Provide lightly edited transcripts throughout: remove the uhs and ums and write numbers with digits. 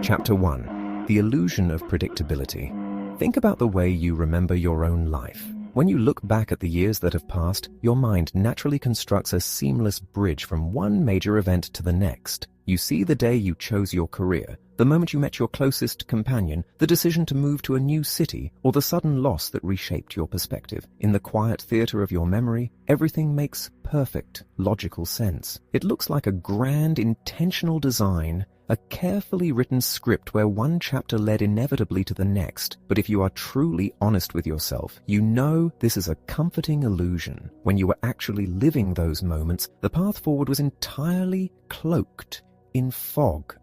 Chapter 1. The Illusion of Predictability. Think about the way you remember your own life. When you look back at the years that have passed, your mind naturally constructs a seamless bridge from one major event to the next. You see the day you chose your career, the moment you met your closest companion, the decision to move to a new city, or the sudden loss that reshaped your perspective. In the quiet theater of your memory, everything makes perfect, logical sense. It looks like a grand, intentional design, a carefully written script where one chapter led inevitably to the next. But if you are truly honest with yourself, you know this is a comforting illusion. When you were actually living those moments, the path forward was entirely cloaked in fog.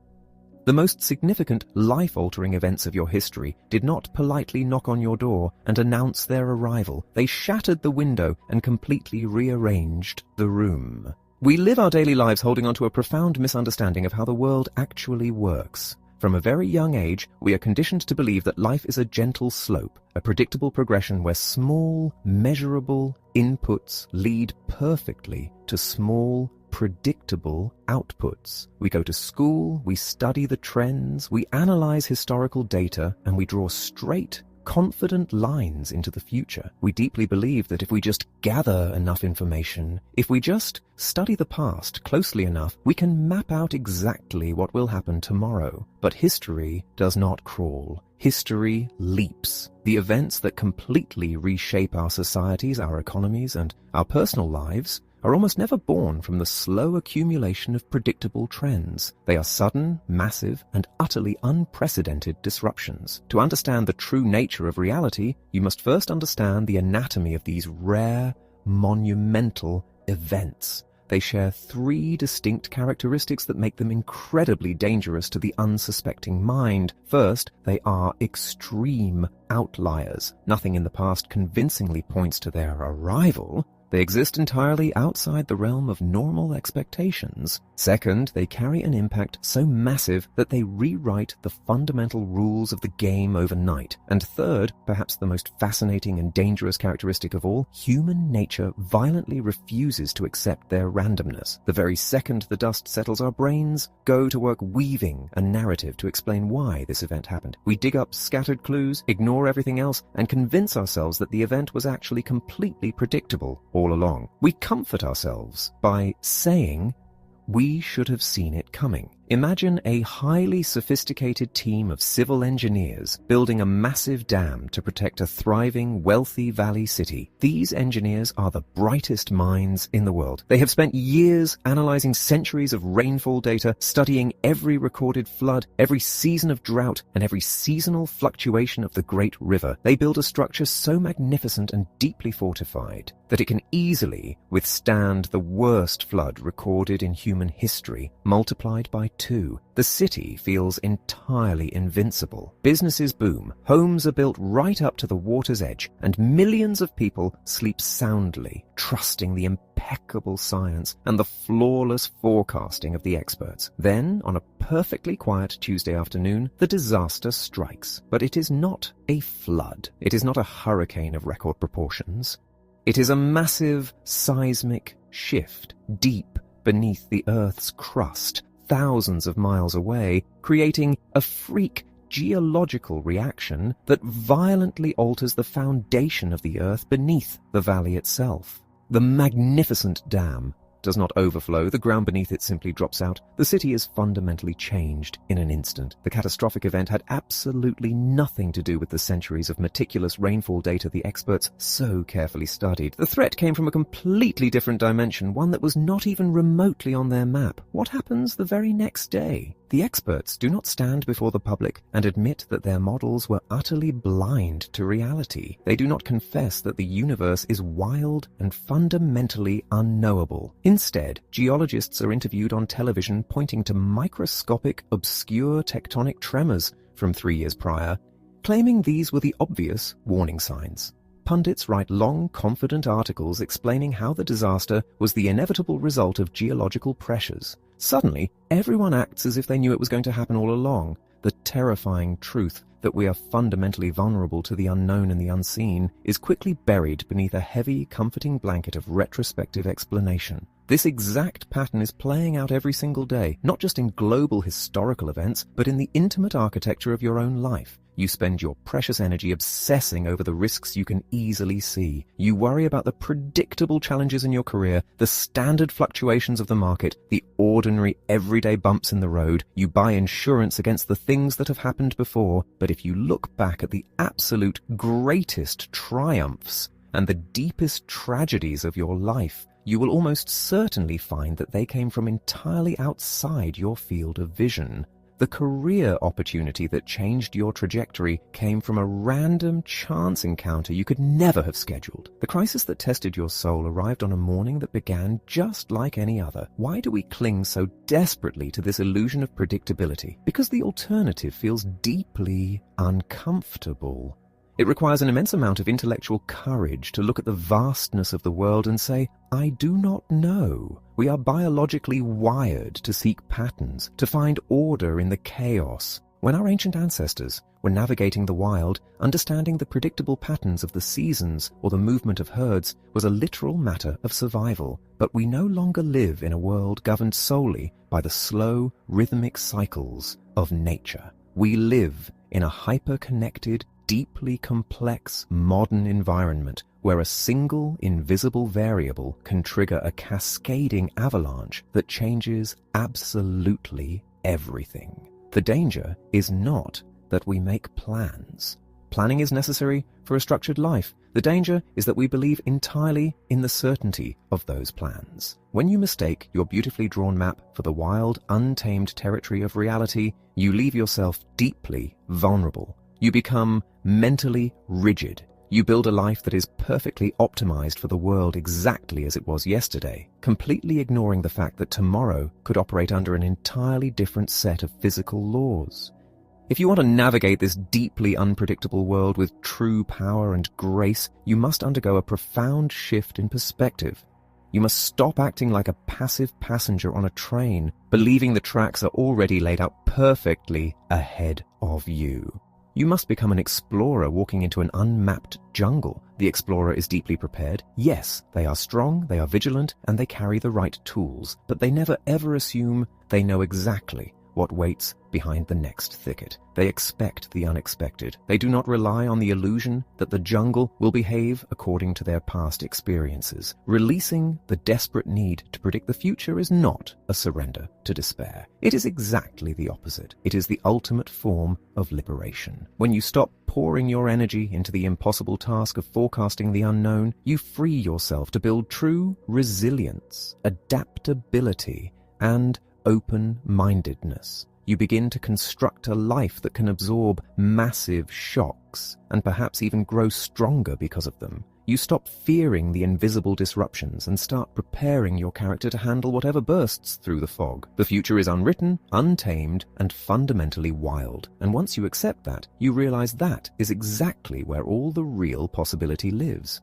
The most significant, life-altering events of your history did not politely knock on your door and announce their arrival. They shattered the window and completely rearranged the room. We live our daily lives holding on to a profound misunderstanding of how the world actually works. From a very young age, we are conditioned to believe that life is a gentle slope, a predictable progression where small, measurable inputs lead perfectly to small, predictable outputs. We go to school, we study the trends, we analyze historical data, and we draw straight, confident lines into the future. We deeply believe that if we just gather enough information, if we just study the past closely enough, we can map out exactly what will happen tomorrow. But history does not crawl. History leaps. The events that completely reshape our societies, our economies, and our personal lives are almost never born from the slow accumulation of predictable trends. They are sudden, massive, and utterly unprecedented disruptions. To understand the true nature of reality, you must first understand the anatomy of these rare, monumental events. They share three distinct characteristics that make them incredibly dangerous to the unsuspecting mind. First, they are extreme outliers. Nothing in the past convincingly points to their arrival. They exist entirely outside the realm of normal expectations. Second, they carry an impact so massive that they rewrite the fundamental rules of the game overnight. And third, perhaps the most fascinating and dangerous characteristic of all, human nature violently refuses to accept their randomness. The very second the dust settles, our brains go to work weaving a narrative to explain why this event happened. We dig up scattered clues, ignore everything else, and convince ourselves that the event was actually completely predictable all along. We comfort ourselves by saying we should have seen it coming. Imagine a highly sophisticated team of civil engineers building a massive dam to protect a thriving, wealthy valley city. These engineers are the brightest minds in the world. They have spent years analyzing centuries of rainfall data, studying every recorded flood, every season of drought, and every seasonal fluctuation of the great river. They build a structure so magnificent and deeply fortified that it can easily withstand the worst flood recorded in human history, multiplied by 2. The city feels entirely invincible. Businesses boom, homes are built right up to the water's edge, and millions of people sleep soundly, trusting the impeccable science and the flawless forecasting of the experts. Then, on a perfectly quiet Tuesday afternoon, the disaster strikes. But it is not a flood. It is not a hurricane of record proportions. It is a massive seismic shift deep beneath the Earth's crust, thousands of miles away, creating a freak geological reaction that violently alters the foundation of the Earth beneath the valley itself. The magnificent dam does not overflow, the ground beneath it simply drops out. The city is fundamentally changed in an instant. The catastrophic event had absolutely nothing to do with the centuries of meticulous rainfall data the experts so carefully studied. The threat came from a completely different dimension, one that was not even remotely on their map. What happens the very next day? The experts do not stand before the public and admit that their models were utterly blind to reality. They do not confess that the universe is wild and fundamentally unknowable. Instead, geologists are interviewed on television pointing to microscopic, obscure tectonic tremors from 3 years prior, claiming these were the obvious warning signs. Pundits write long, confident articles explaining how the disaster was the inevitable result of geological pressures. Suddenly, everyone acts as if they knew it was going to happen all along. The terrifying truth that we are fundamentally vulnerable to the unknown and the unseen is quickly buried beneath a heavy, comforting blanket of retrospective explanation. This exact pattern is playing out every single day, not just in global historical events, but in the intimate architecture of your own life. You spend your precious energy obsessing over the risks you can easily see. You worry about the predictable challenges in your career, the standard fluctuations of the market, the ordinary everyday bumps in the road. You buy insurance against the things that have happened before. But if you look back at the absolute greatest triumphs and the deepest tragedies of your life, you will almost certainly find that they came from entirely outside your field of vision. The career opportunity that changed your trajectory came from a random chance encounter you could never have scheduled. The crisis that tested your soul arrived on a morning that began just like any other. Why do we cling so desperately to this illusion of predictability? Because the alternative feels deeply uncomfortable. It requires an immense amount of intellectual courage to look at the vastness of the world and say, I do not know. We are biologically wired to seek patterns, to find order in the chaos. When our ancient ancestors were navigating the wild, understanding the predictable patterns of the seasons or the movement of herds was a literal matter of survival. But we no longer live in a world governed solely by the slow, rhythmic cycles of nature. We live in a hyper-connected, deeply complex modern environment where a single invisible variable can trigger a cascading avalanche that changes absolutely everything. The danger is not that we make plans. Planning is necessary for a structured life. The danger is that we believe entirely in the certainty of those plans. When you mistake your beautifully drawn map for the wild, untamed territory of reality, you leave yourself deeply vulnerable. You become mentally rigid. You build a life that is perfectly optimized for the world exactly as it was yesterday, completely ignoring the fact that tomorrow could operate under an entirely different set of physical laws. If you want to navigate this deeply unpredictable world with true power and grace, you must undergo a profound shift in perspective. You must stop acting like a passive passenger on a train, believing the tracks are already laid out perfectly ahead of you. You must become an explorer walking into an unmapped jungle. The explorer is deeply prepared. Yes, they are strong, they are vigilant, and they carry the right tools, but they never ever assume they know exactly what waits behind the next thicket. They expect the unexpected. They do not rely on the illusion that the jungle will behave according to their past experiences. Releasing the desperate need to predict the future is not a surrender to despair. It is exactly the opposite. It is the ultimate form of liberation. When you stop pouring your energy into the impossible task of forecasting the unknown, you free yourself to build true resilience, adaptability, and open-mindedness. You begin to construct a life that can absorb massive shocks and perhaps even grow stronger because of them. You stop fearing the invisible disruptions and start preparing your character to handle whatever bursts through the fog. The future is unwritten, untamed, and fundamentally wild. And once you accept that, you realize that is exactly where all the real possibility lives.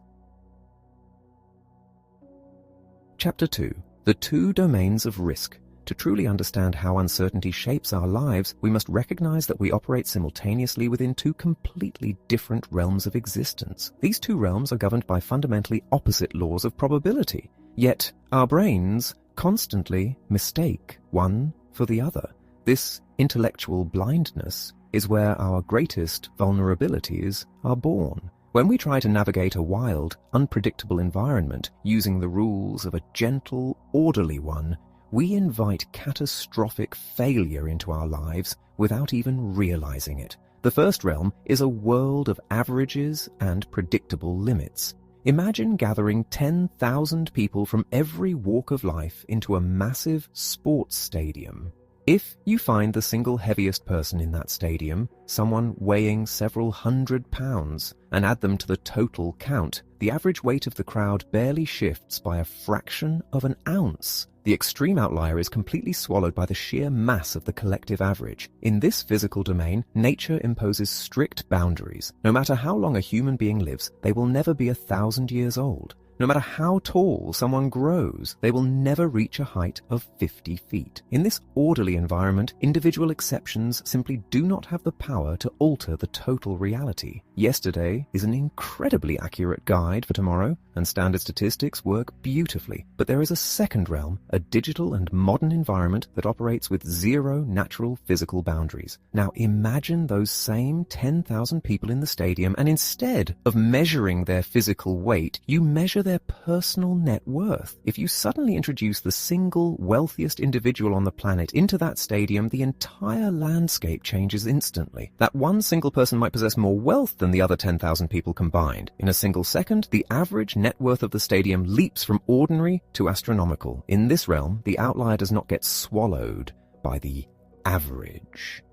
Chapter 2. The Two Domains of Risk. To truly understand how uncertainty shapes our lives, we must recognize that we operate simultaneously within two completely different realms of existence. These two realms are governed by fundamentally opposite laws of probability. Yet, our brains constantly mistake one for the other. This intellectual blindness is where our greatest vulnerabilities are born. When we try to navigate a wild, unpredictable environment using the rules of a gentle, orderly one, we invite catastrophic failure into our lives without even realizing it. The first realm is a world of averages and predictable limits. Imagine gathering 10,000 people from every walk of life into a massive sports stadium. If you find the single heaviest person in that stadium, someone weighing several hundred pounds, and add them to the total count, the average weight of the crowd barely shifts by a fraction of an ounce. The extreme outlier is completely swallowed by the sheer mass of the collective average. In this physical domain, nature imposes strict boundaries. No matter how long a human being lives, they will never be 1,000 years old. No matter how tall someone grows, they will never reach a height of 50 feet. In this orderly environment, individual exceptions simply do not have the power to alter the total reality. Yesterday is an incredibly accurate guide for tomorrow, and standard statistics work beautifully. But there is a second realm, a digital and modern environment that operates with zero natural physical boundaries. Now imagine those same 10,000 people in the stadium, and instead of measuring their physical weight, you measure their personal net worth. If you suddenly introduce the single wealthiest individual on the planet into that stadium, the entire landscape changes instantly. That one single person might possess more wealth than the other 10,000 people combined. In a single second, the average net worth of the stadium leaps from ordinary to astronomical. In this realm, the outlier does not get swallowed by the average.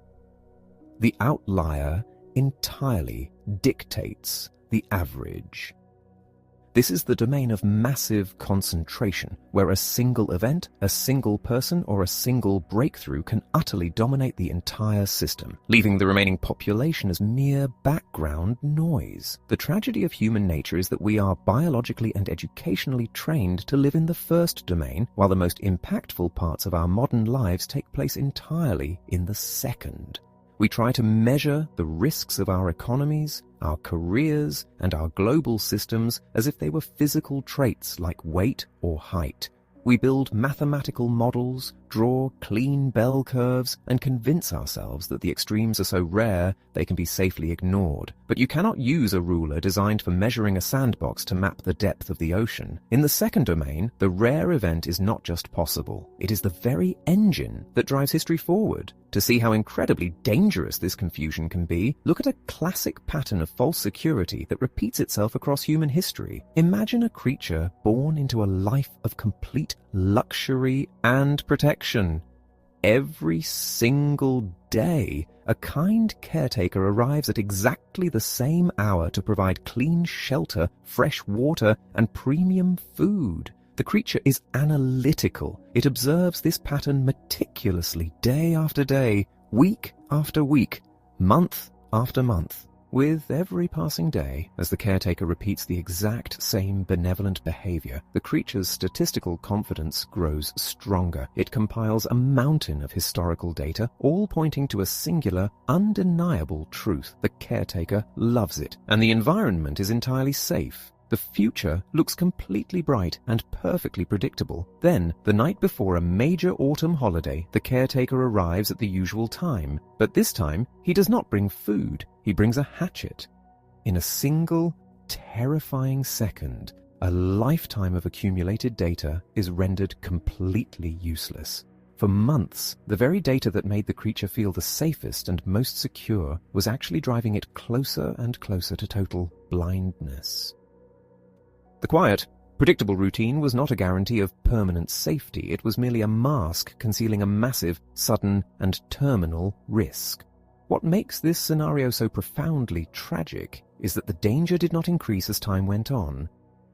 The outlier entirely dictates the average. This is the domain of massive concentration, where a single event, a single person, or a single breakthrough can utterly dominate the entire system, leaving the remaining population as mere background noise. The tragedy of human nature is that we are biologically and educationally trained to live in the first domain, while the most impactful parts of our modern lives take place entirely in the second. We try to measure the risks of our economies, our careers, and our global systems as if they were physical traits like weight or height. We build mathematical models, draw clean bell curves, and convince ourselves that the extremes are so rare they can be safely ignored. But you cannot use a ruler designed for measuring a sandbox to map the depth of the ocean. In the second domain, the rare event is not just possible. It is the very engine that drives history forward. To see how incredibly dangerous this confusion can be, look at a classic pattern of false security that repeats itself across human history. Imagine a creature born into a life of complete luxury and protection. Every single day, a kind caretaker arrives at exactly the same hour to provide clean shelter, fresh water, and premium food. The creature is analytical. It observes this pattern meticulously day after day, week after week, month after month. With every passing day, as the caretaker repeats the exact same benevolent behavior, the creature's statistical confidence grows stronger. It compiles a mountain of historical data, all pointing to a singular, undeniable truth. The caretaker loves it, and the environment is entirely safe. The future looks completely bright and perfectly predictable. Then, the night before a major autumn holiday, the caretaker arrives at the usual time. But this time, he does not bring food. He brings a hatchet. In a single, terrifying second, a lifetime of accumulated data is rendered completely useless. For months, the very data that made the creature feel the safest and most secure was actually driving it closer and closer to total blindness. The quiet, predictable routine was not a guarantee of permanent safety. It was merely a mask concealing a massive, sudden, and terminal risk. What makes this scenario so profoundly tragic is that the danger did not increase as time went on.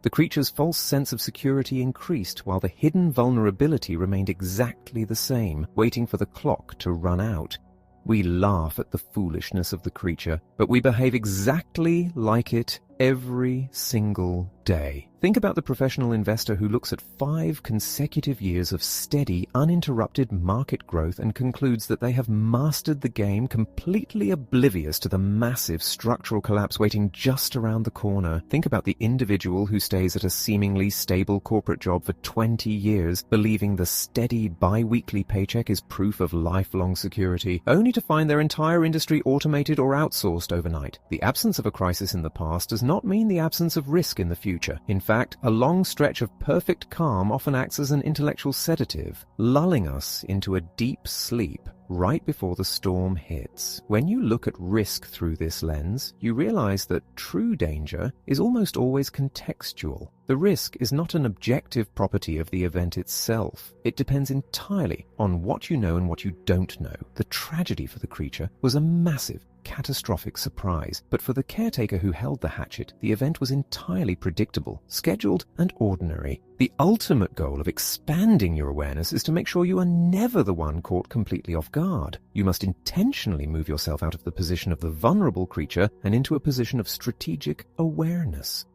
The creature's false sense of security increased while the hidden vulnerability remained exactly the same, waiting for the clock to run out. We laugh at the foolishness of the creature, but we behave exactly like it every single day. Think about the professional investor who looks at 5 consecutive years of steady, uninterrupted market growth and concludes that they have mastered the game, completely oblivious to the massive structural collapse waiting just around the corner. Think about the individual who stays at a seemingly stable corporate job for 20 years, believing the steady bi-weekly paycheck is proof of lifelong security, only to find their entire industry automated or outsourced overnight. The absence of a crisis in the past does not mean the absence of risk in the future. In fact, a long stretch of perfect calm often acts as an intellectual sedative, lulling us into a deep sleep right before the storm hits. When you look at risk through this lens, you realize that true danger is almost always contextual. The risk is not an objective property of the event itself. It depends entirely on what you know and what you don't know. The tragedy for the creature was a massive, catastrophic surprise, but for the caretaker who held the hatchet, the event was entirely predictable, scheduled, and ordinary. The ultimate goal of expanding your awareness is to make sure you are never the one caught completely off guard. You must intentionally move yourself out of the position of the vulnerable creature and into a position of strategic awareness.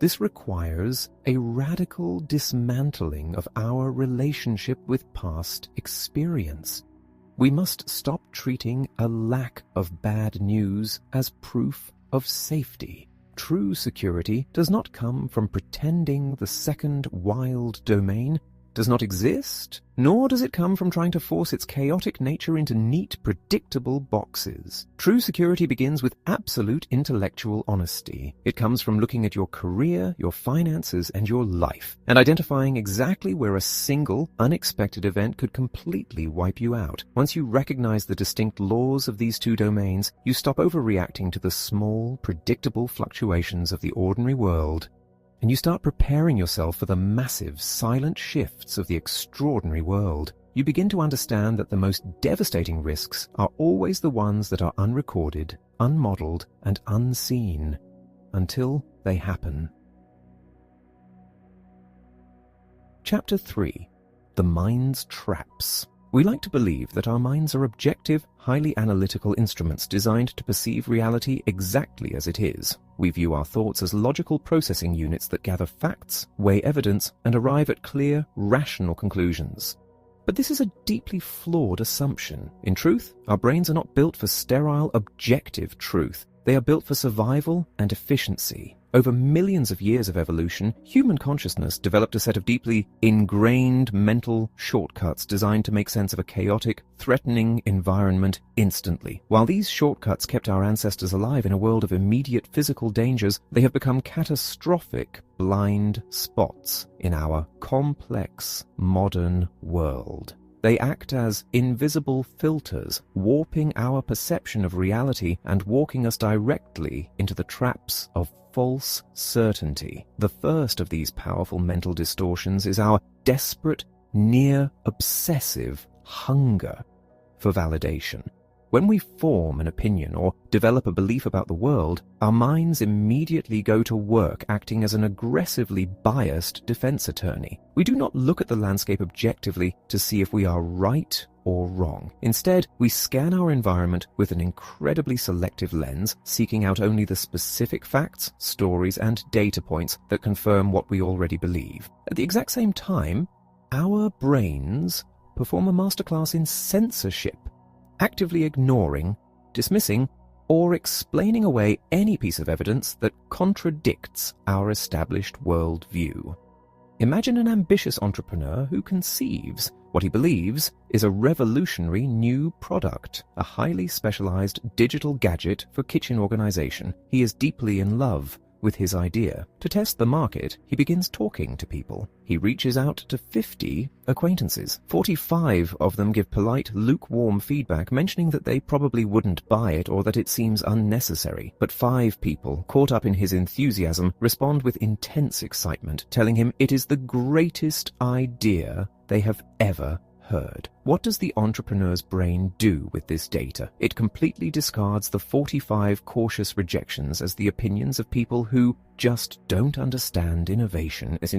This requires a radical dismantling of our relationship with past experience. We must stop treating a lack of bad news as proof of safety. True security does not come from pretending the second wild domain does not exist, nor does it come from trying to force its chaotic nature into neat, predictable boxes. True security begins with absolute intellectual honesty. It comes from looking at your career, your finances, and your life, and identifying exactly where a single, unexpected event could completely wipe you out. Once you recognize the distinct laws of these two domains, you stop overreacting to the small, predictable fluctuations of the ordinary world, and you start preparing yourself for the massive, silent shifts of the extraordinary world. You begin to understand that the most devastating risks are always the ones that are unrecorded, unmodeled, and unseen, until they happen. Chapter 3. The Mind's Traps. We like to believe that our minds are objective, highly analytical instruments designed to perceive reality exactly as it is. We view our thoughts as logical processing units that gather facts, weigh evidence, and arrive at clear, rational conclusions. But this is a deeply flawed assumption. In truth, our brains are not built for sterile, objective truth. They are built for survival and efficiency. Over millions of years of evolution, human consciousness developed a set of deeply ingrained mental shortcuts designed to make sense of a chaotic, threatening environment instantly. While these shortcuts kept our ancestors alive in a world of immediate physical dangers, they have become catastrophic blind spots in our complex modern world. They act as invisible filters, warping our perception of reality and walking us directly into the traps of false certainty. The first of these powerful mental distortions is our desperate, near-obsessive hunger for validation. When we form an opinion or develop a belief about the world, our minds immediately go to work acting as an aggressively biased defense attorney. We do not look at the landscape objectively to see if we are right or wrong. Instead, we scan our environment with an incredibly selective lens, seeking out only the specific facts, stories, and data points that confirm what we already believe. At the exact same time, our brains perform a masterclass in censorship, actively ignoring, dismissing, or explaining away any piece of evidence that contradicts our established worldview. Imagine an ambitious entrepreneur who conceives what he believes is a revolutionary new product, a highly specialized digital gadget for kitchen organization. He is deeply in love with his idea. To test the market, he begins talking to people. He reaches out to 50 acquaintances. 45 of them give polite, lukewarm feedback, mentioning that they probably wouldn't buy it or that it seems unnecessary. But 5 people, caught up in his enthusiasm, respond with intense excitement, telling him it is the greatest idea they have ever heard. What does the entrepreneur's brain do with this data? It completely discards the 45 cautious rejections as the opinions of people who just don't understand innovation. It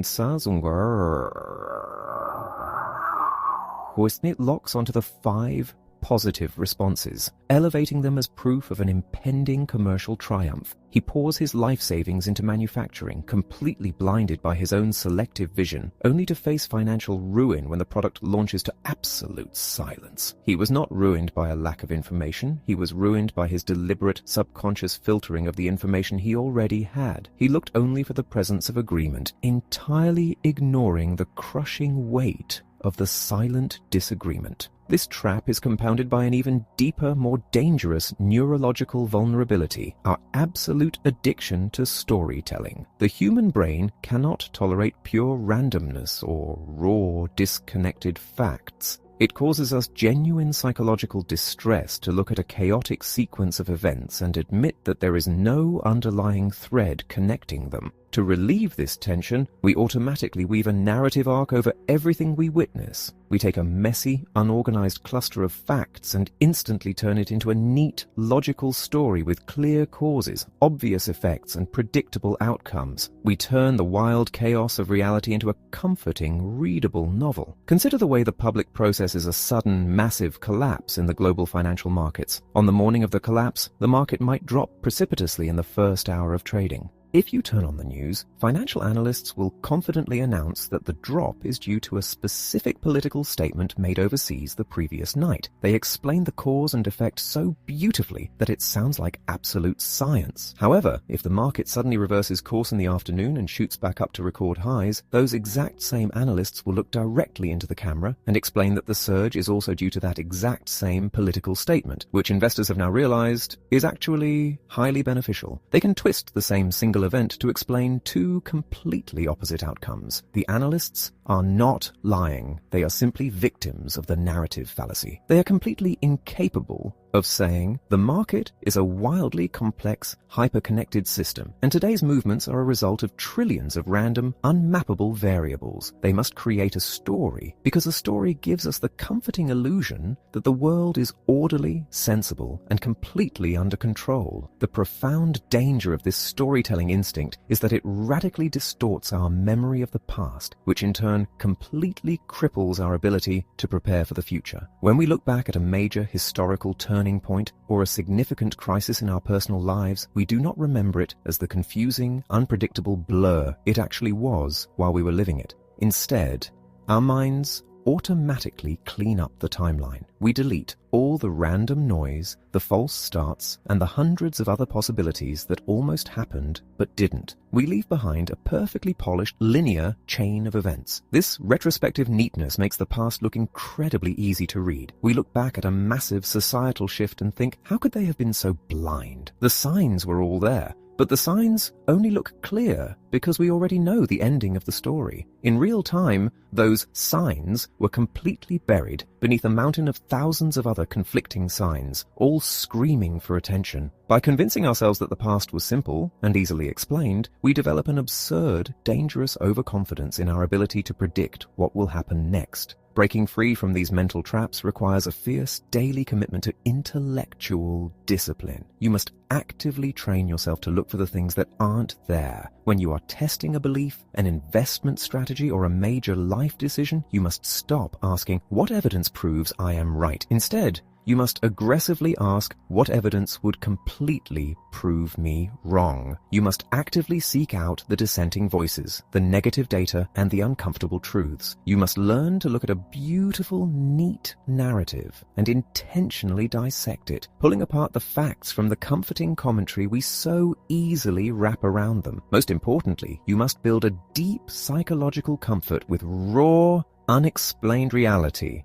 locks onto the 5 positive responses, elevating them as proof of an impending commercial triumph. He pours his life savings into manufacturing, completely blinded by his own selective vision, only to face financial ruin when the product launches to absolute silence. He was not ruined by a lack of information. He was ruined by his deliberate, subconscious filtering of the information he already had. He looked only for the presence of agreement, entirely ignoring the crushing weight of the silent disagreement. This trap is compounded by an even deeper, more dangerous neurological vulnerability, our absolute addiction to storytelling. The human brain cannot tolerate pure randomness or raw, disconnected facts. It causes us genuine psychological distress to look at a chaotic sequence of events and admit that there is no underlying thread connecting them. To relieve this tension, we automatically weave a narrative arc over everything we witness. We take a messy, unorganized cluster of facts and instantly turn it into a neat, logical story with clear causes, obvious effects, and predictable outcomes. We turn the wild chaos of reality into a comforting, readable novel. Consider the way the public processes a sudden, massive collapse in the global financial markets. On the morning of the collapse, the market might drop precipitously in the first hour of trading. If you turn on the news, financial analysts will confidently announce that the drop is due to a specific political statement made overseas the previous night. They explain the cause and effect so beautifully that it sounds like absolute science. However, if the market suddenly reverses course in the afternoon and shoots back up to record highs, those exact same analysts will look directly into the camera and explain that the surge is also due to that exact same political statement, which investors have now realized is actually highly beneficial. They can twist the same single event to explain two completely opposite outcomes. The analysts are not lying. They are simply victims of the narrative fallacy. They are completely incapable of saying the market is a wildly complex, hyper-connected system, and today's movements are a result of trillions of random, unmappable variables. They must create a story, because a story gives us the comforting illusion that the world is orderly, sensible, and completely under control. The profound danger of this storytelling instinct is that it radically distorts our memory of the past, which in turn completely cripples our ability to prepare for the future. When we look back at a major historical turning point or a significant crisis in our personal lives, we do not remember it as the confusing, unpredictable blur it actually was while we were living it. Instead, our minds automatically clean up the timeline. We delete all the random noise, the false starts, and the hundreds of other possibilities that almost happened but didn't. We leave behind a perfectly polished, linear chain of events. This retrospective neatness makes the past look incredibly easy to read. We look back at a massive societal shift and think, how could they have been so blind? The signs were all there. But the signs only look clear because we already know the ending of the story. In real time, those signs were completely buried beneath a mountain of thousands of other conflicting signs, all screaming for attention. By convincing ourselves that the past was simple and easily explained, we develop an absurd, dangerous overconfidence in our ability to predict what will happen next. Breaking free from these mental traps requires a fierce daily commitment to intellectual discipline. You must actively train yourself to look for the things that aren't there. When you are testing a belief, an investment strategy, or a major life decision, you must stop asking, what evidence proves I am right? Instead, you must aggressively ask, what evidence would completely prove me wrong? You must actively seek out the dissenting voices, the negative data, and the uncomfortable truths. You must learn to look at a beautiful, neat narrative and intentionally dissect it, pulling apart the facts from the comforting commentary we so easily wrap around them. Most importantly, you must build a deep psychological comfort with raw, unexplained reality.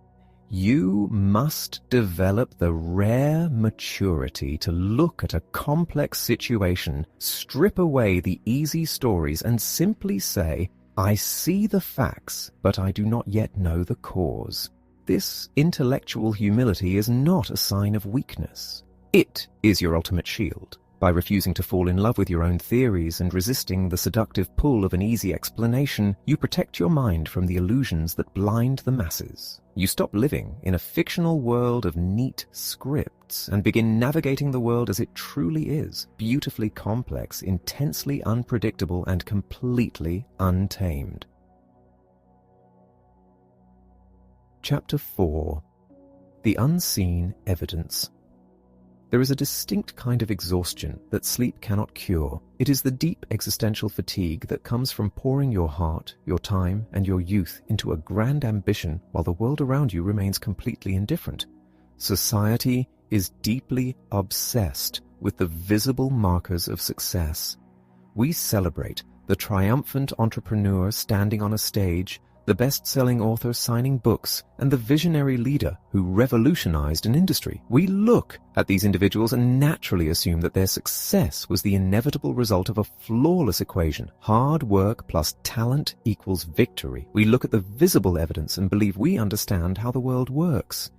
You must develop the rare maturity to look at a complex situation, strip away the easy stories, and simply say, I see the facts, but I do not yet know the cause. This intellectual humility is not a sign of weakness. It is your ultimate shield. By refusing to fall in love with your own theories and resisting the seductive pull of an easy explanation, you protect your mind from the illusions that blind the masses. You stop living in a fictional world of neat scripts and begin navigating the world as it truly is, beautifully complex, intensely unpredictable, and completely untamed. Chapter 4. The Unseen Evidence. There is a distinct kind of exhaustion that sleep cannot cure. It is the deep existential fatigue that comes from pouring your heart, your time, and your youth into a grand ambition while the world around you remains completely indifferent. Society is deeply obsessed with the visible markers of success. We celebrate the triumphant entrepreneur standing on a stage, the best-selling author signing books, and the visionary leader who revolutionized an industry. We look at these individuals and naturally assume that their success was the inevitable result of a flawless equation. Hard work plus talent equals victory. We look at the visible evidence and believe we understand how the world works.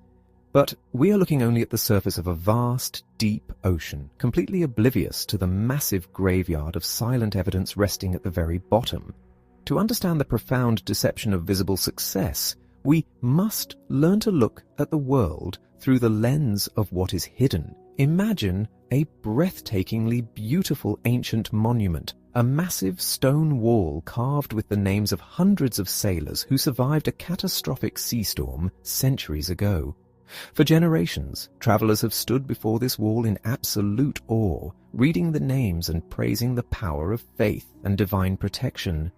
But we are looking only at the surface of a vast, deep ocean, completely oblivious to the massive graveyard of silent evidence resting at the very bottom. To understand the profound deception of visible success, we must learn to look at the world through the lens of what is hidden. Imagine a breathtakingly beautiful ancient monument, a massive stone wall carved with the names of hundreds of sailors who survived a catastrophic sea storm centuries ago. For generations, travelers have stood before this wall in absolute awe, reading the names and praising the power of faith and divine protection.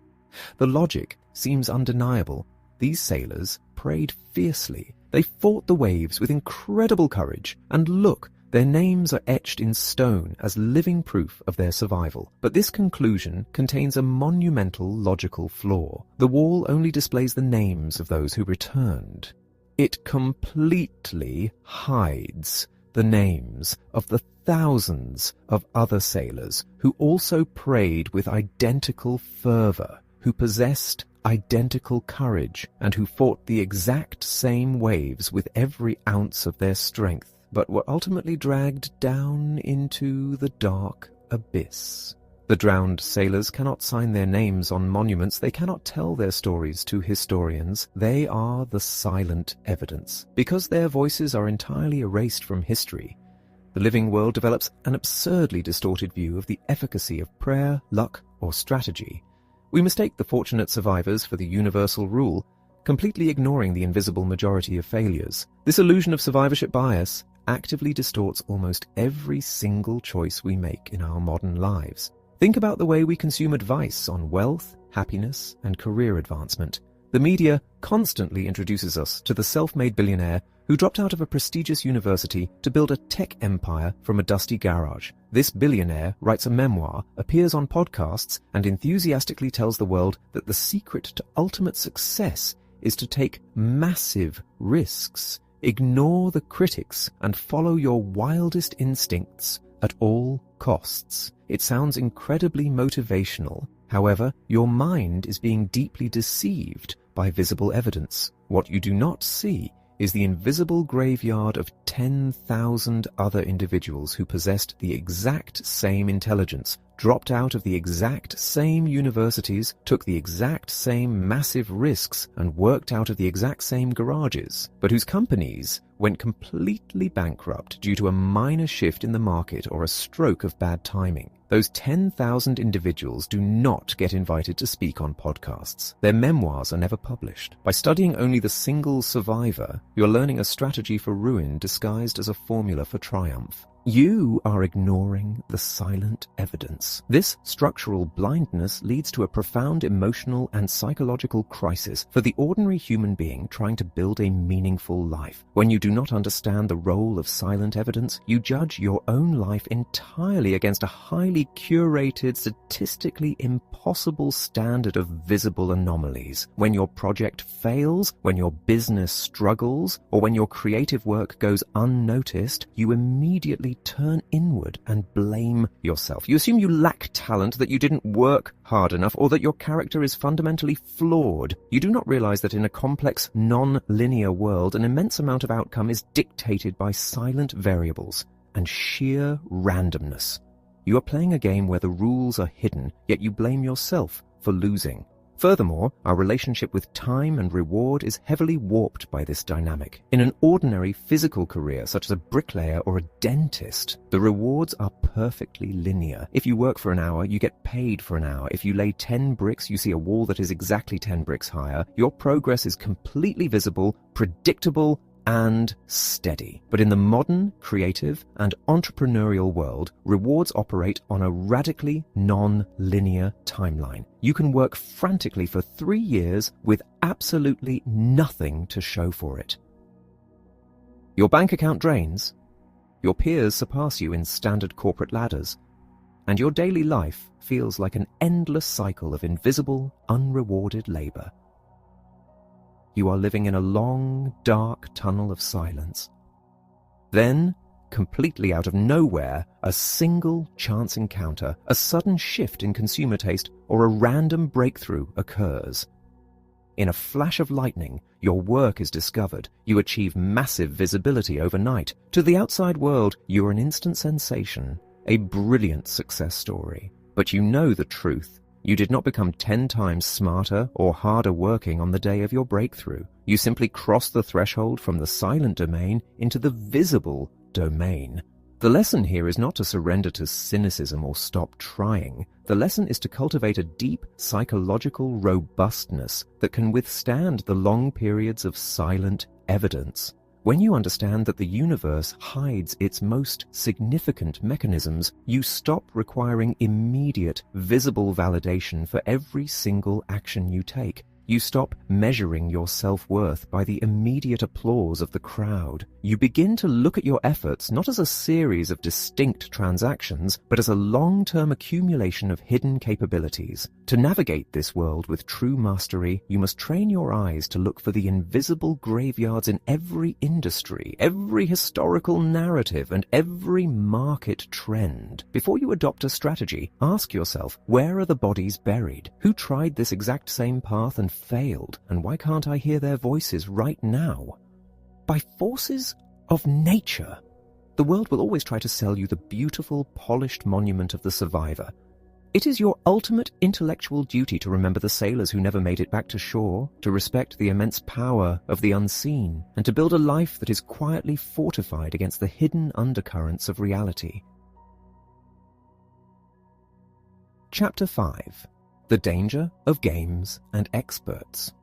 The logic seems undeniable. These sailors prayed fiercely. They fought the waves with incredible courage, and look, their names are etched in stone as living proof of their survival. But this conclusion contains a monumental logical flaw. The wall only displays the names of those who returned. It completely hides the names of the thousands of other sailors who also prayed with identical fervor, who possessed identical courage, and who fought the exact same waves with every ounce of their strength, but were ultimately dragged down into the dark abyss. The drowned sailors cannot sign their names on monuments. They cannot tell their stories to historians. They are the silent evidence. Because their voices are entirely erased from history, the living world develops an absurdly distorted view of the efficacy of prayer, luck, or strategy. We mistake the fortunate survivors for the universal rule, completely ignoring the invisible majority of failures. This illusion of survivorship bias actively distorts almost every single choice we make in our modern lives. Think about the way we consume advice on wealth, happiness, and career advancement. The media constantly introduces us to the self-made billionaire who dropped out of a prestigious university to build a tech empire from a dusty garage. This billionaire writes a memoir, appears on podcasts, and enthusiastically tells the world that the secret to ultimate success is to take massive risks, ignore the critics, and follow your wildest instincts at all costs. It sounds incredibly motivational. However, your mind is being deeply deceived by visible evidence. What you do not see is the invisible graveyard of 10,000 other individuals who possessed the exact same intelligence, dropped out of the exact same universities, took the exact same massive risks, and worked out of the exact same garages, but whose companies went completely bankrupt due to a minor shift in the market or a stroke of bad timing. Those 10,000 individuals do not get invited to speak on podcasts. Their memoirs are never published. By studying only the single survivor, you're learning a strategy for ruin disguised as a formula for triumph. You are ignoring the silent evidence. This structural blindness leads to a profound emotional and psychological crisis for the ordinary human being trying to build a meaningful life. When you do not understand the role of silent evidence, you judge your own life entirely against a highly curated, statistically impossible standard of visible anomalies. When your project fails, when your business struggles, or when your creative work goes unnoticed, you immediately turn inward and blame yourself. You assume you lack talent, that you didn't work hard enough, or that your character is fundamentally flawed. You do not realize that in a complex, non-linear world, an immense amount of outcome is dictated by silent variables and sheer randomness. You are playing a game where the rules are hidden, yet you blame yourself for losing. Furthermore, our relationship with time and reward is heavily warped by this dynamic. In an ordinary physical career, such as a bricklayer or a dentist, the rewards are perfectly linear. If you work for an hour, you get paid for an hour. If you lay 10 bricks, you see a wall that is exactly 10 bricks higher. Your progress is completely visible, predictable, and steady. But in the modern, creative, and entrepreneurial world, rewards operate on a radically non-linear timeline. You can work frantically for 3 years with absolutely nothing to show for it. Your bank account drains, your peers surpass you in standard corporate ladders, and your daily life feels like an endless cycle of invisible, unrewarded labor. You are living in a long, dark tunnel of silence. Then, completely out of nowhere, a single chance encounter, a sudden shift in consumer taste, or a random breakthrough occurs. In a flash of lightning, your work is discovered. You achieve massive visibility overnight. To the outside world, you are an instant sensation, a brilliant success story. But you know the truth. You did not become 10 times smarter or harder working on the day of your breakthrough. You simply crossed the threshold from the silent domain into the visible domain. The lesson here is not to surrender to cynicism or stop trying. The lesson is to cultivate a deep psychological robustness that can withstand the long periods of silent evidence. When you understand that the universe hides its most significant mechanisms, you stop requiring immediate, visible validation for every single action you take. You stop measuring your self-worth by the immediate applause of the crowd. You begin to look at your efforts not as a series of distinct transactions, but as a long-term accumulation of hidden capabilities. To navigate this world with true mastery, you must train your eyes to look for the invisible graveyards in every industry, every historical narrative, and every market trend. Before you adopt a strategy, ask yourself, where are the bodies buried? Who tried this exact same path and failed, and why can't I hear their voices right now? By forces of nature, the world will always try to sell you the beautiful, polished monument of the survivor. It is your ultimate intellectual duty to remember the sailors who never made it back to shore, to respect the immense power of the unseen, and to build a life that is quietly fortified against the hidden undercurrents of reality. Chapter 5. The Danger of Games and Experts.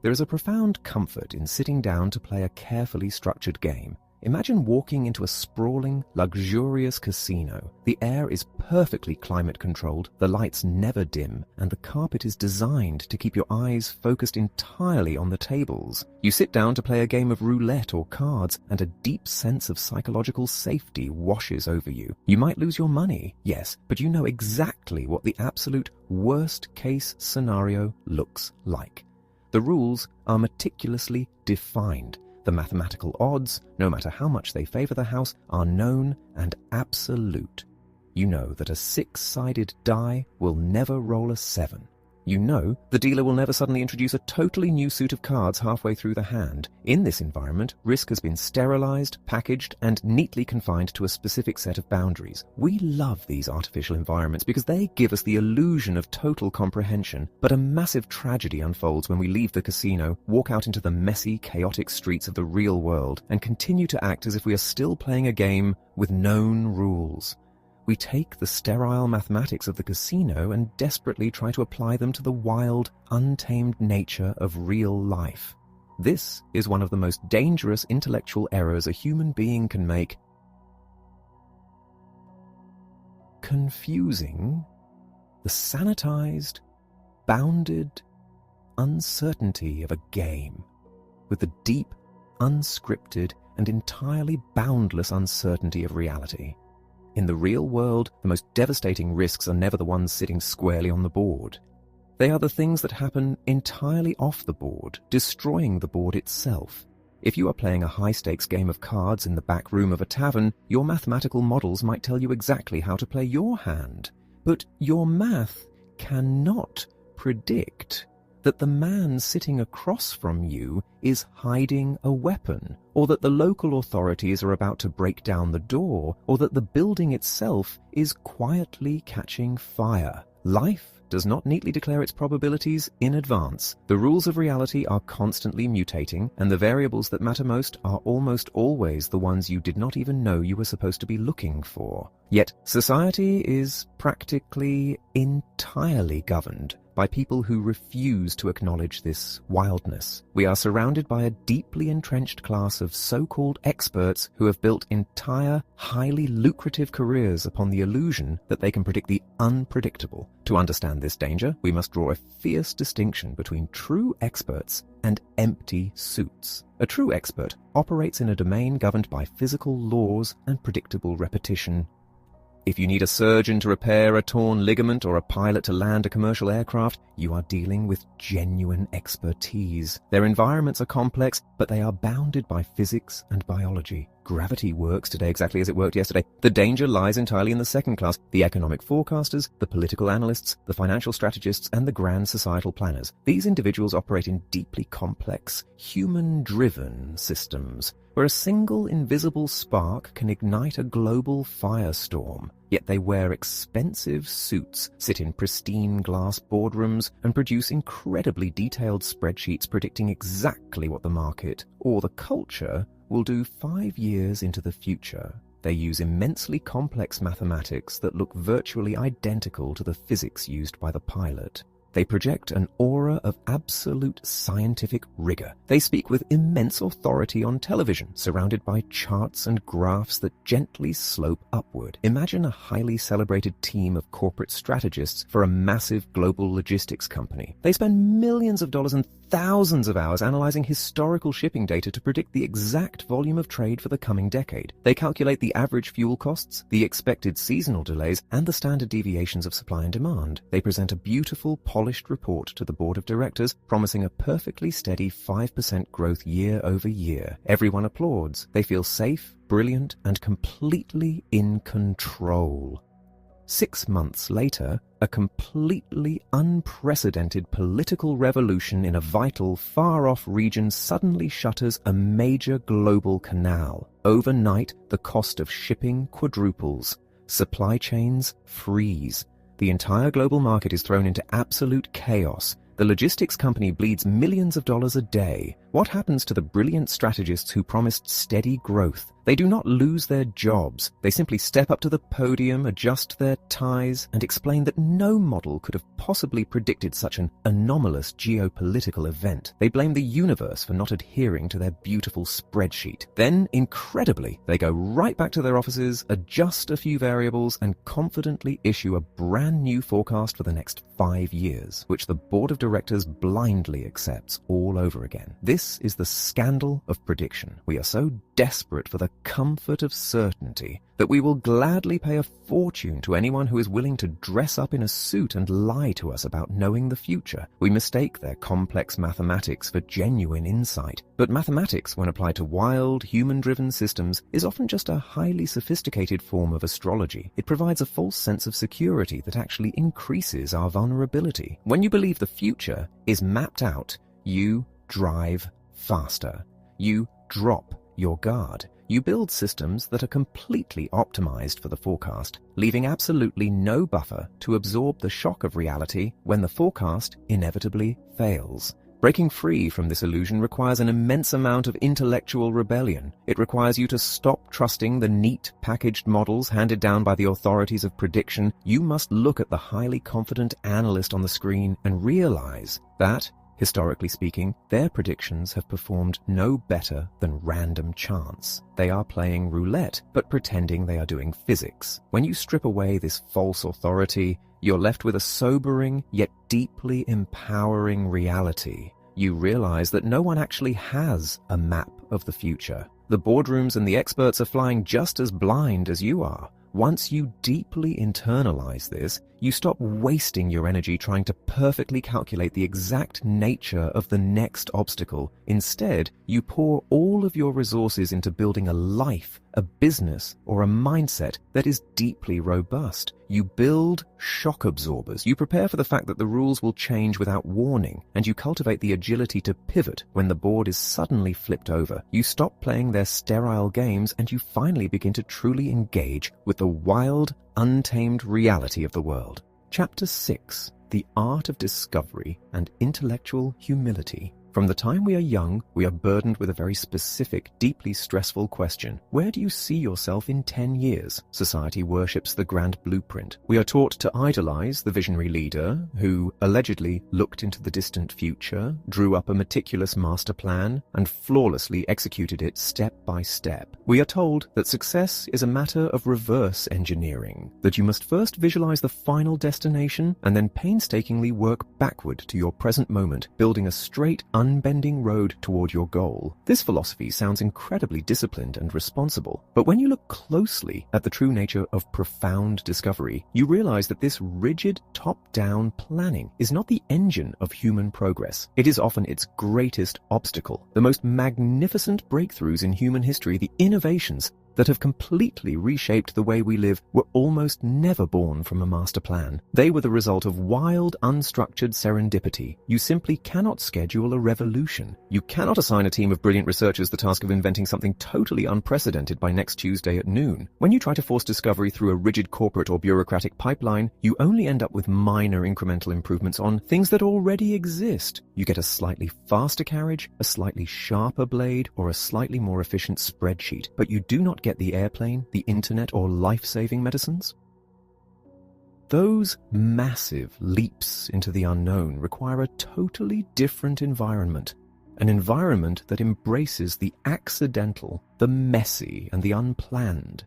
There is a profound comfort in sitting down to play a carefully structured game. Imagine walking into a sprawling, luxurious casino. The air is perfectly climate-controlled, the lights never dim, and the carpet is designed to keep your eyes focused entirely on the tables. You sit down to play a game of roulette or cards, and a deep sense of psychological safety washes over you. You might lose your money, yes, but you know exactly what the absolute worst-case scenario looks like. The rules are meticulously defined. The mathematical odds, no matter how much they favor the house, are known and absolute. You know that a 6-sided die will never roll a 7. You know the dealer will never suddenly introduce a totally new suit of cards halfway through the hand. In this environment, risk has been sterilized, packaged, and neatly confined to a specific set of boundaries. We love these artificial environments because they give us the illusion of total comprehension, but a massive tragedy unfolds when we leave the casino, walk out into the messy, chaotic streets of the real world, and continue to act as if we are still playing a game with known rules. We take the sterile mathematics of the casino and desperately try to apply them to the wild, untamed nature of real life. This is one of the most dangerous intellectual errors a human being can make. Confusing the sanitized, bounded uncertainty of a game with the deep, unscripted, and entirely boundless uncertainty of reality. In the real world, the most devastating risks are never the ones sitting squarely on the board. They are the things that happen entirely off the board, destroying the board itself. If you are playing a high-stakes game of cards in the back room of a tavern, your mathematical models might tell you exactly how to play your hand. But your math cannot predict that the man sitting across from you is hiding a weapon, or that the local authorities are about to break down the door, or that the building itself is quietly catching fire. Life does not neatly declare its probabilities in advance. The rules of reality are constantly mutating, and the variables that matter most are almost always the ones you did not even know you were supposed to be looking for. Yet society is practically entirely governed by people who refuse to acknowledge this wildness. We are surrounded by a deeply entrenched class of so-called experts who have built entire, highly lucrative careers upon the illusion that they can predict the unpredictable. To understand this danger, we must draw a fierce distinction between true experts and empty suits. A true expert operates in a domain governed by physical laws and predictable repetition. If you need a surgeon to repair a torn ligament or a pilot to land a commercial aircraft, you are dealing with genuine expertise. Their environments are complex, but they are bounded by physics and biology. Gravity works today exactly as it worked yesterday. The danger lies entirely in the second class, the economic forecasters, the political analysts, the financial strategists, and the grand societal planners. These individuals operate in deeply complex, human-driven systems, where a single invisible spark can ignite a global firestorm. Yet they wear expensive suits, sit in pristine glass boardrooms, and produce incredibly detailed spreadsheets predicting exactly what the market, or the culture, will do 5 years into the future. They use immensely complex mathematics that look virtually identical to the physics used by the pilot. They project an aura of absolute scientific rigor. They speak with immense authority on television, surrounded by charts and graphs that gently slope upward. Imagine a highly celebrated team of corporate strategists for a massive global logistics company. They spend millions of dollars and thousands of hours analyzing historical shipping data to predict the exact volume of trade for the coming decade. They calculate the average fuel costs, the expected seasonal delays, and the standard deviations of supply and demand. They present a beautiful, polished report to the board of directors, promising a perfectly steady 5% growth year over year. Everyone applauds. They feel safe, brilliant, and completely in control. 6 months later, a completely unprecedented political revolution in a vital, far-off region suddenly shutters a major global canal. Overnight, the cost of shipping quadruples. Supply chains freeze. The entire global market is thrown into absolute chaos. The logistics company bleeds millions of dollars a day. What happens to the brilliant strategists who promised steady growth? They do not lose their jobs. They simply step up to the podium, adjust their ties, and explain that no model could have possibly predicted such an anomalous geopolitical event. They blame the universe for not adhering to their beautiful spreadsheet. Then, incredibly, they go right back to their offices, adjust a few variables, and confidently issue a brand new forecast for the next 5 years, which the board of directors blindly accepts all over again. This is the scandal of prediction. We are so desperate for the comfort of certainty that we will gladly pay a fortune to anyone who is willing to dress up in a suit and lie to us about knowing the future. We mistake their complex mathematics for genuine insight. But mathematics, when applied to wild, human-driven systems, is often just a highly sophisticated form of astrology. It provides a false sense of security that actually increases our vulnerability. When you believe the future is mapped out, you drive faster. You drop your guard. You build systems that are completely optimized for the forecast, leaving absolutely no buffer to absorb the shock of reality when the forecast inevitably fails. Breaking free from this illusion requires an immense amount of intellectual rebellion. It requires you to stop trusting the neat, packaged models handed down by the authorities of prediction. You must look at the highly confident analyst on the screen and realize that, historically speaking, their predictions have performed no better than random chance. They are playing roulette, but pretending they are doing physics. When you strip away this false authority, you're left with a sobering, yet deeply empowering reality. You realize that no one actually has a map of the future. The boardrooms and the experts are flying just as blind as you are. Once you deeply internalize this, you stop wasting your energy trying to perfectly calculate the exact nature of the next obstacle. Instead, you pour all of your resources into building a life, a business, or a mindset that is deeply robust. You build shock absorbers. You prepare for the fact that the rules will change without warning, and you cultivate the agility to pivot when the board is suddenly flipped over. You stop playing their sterile games, and you finally begin to truly engage with the wild, untamed reality of the world. Chapter 6: The Art of Discovery and Intellectual Humility. From the time we are young, we are burdened with a very specific, deeply stressful question. Where do you see yourself in 10 years? Society worships the grand blueprint. We are taught to idolize the visionary leader who allegedly looked into the distant future, drew up a meticulous master plan, and flawlessly executed it step by step. We are told that success is a matter of reverse engineering, that you must first visualize the final destination and then painstakingly work backward to your present moment, building a straight, unbending road toward your goal. This philosophy sounds incredibly disciplined and responsible, but when you look closely at the true nature of profound discovery, you realize that this rigid, top-down planning is not the engine of human progress. It is often its greatest obstacle. The most magnificent breakthroughs in human history, the innovations that have completely reshaped the way we live, were almost never born from a master plan. They were the result of wild, unstructured serendipity. You simply cannot schedule a revolution. You cannot assign a team of brilliant researchers the task of inventing something totally unprecedented by next Tuesday at noon. When you try to force discovery through a rigid corporate or bureaucratic pipeline, you only end up with minor incremental improvements on things that already exist. You get a slightly faster carriage, a slightly sharper blade, or a slightly more efficient spreadsheet, but you do not get the airplane, the internet, or life-saving medicines. Those massive leaps into the unknown require a totally different environment, an environment that embraces the accidental, the messy, and the unplanned.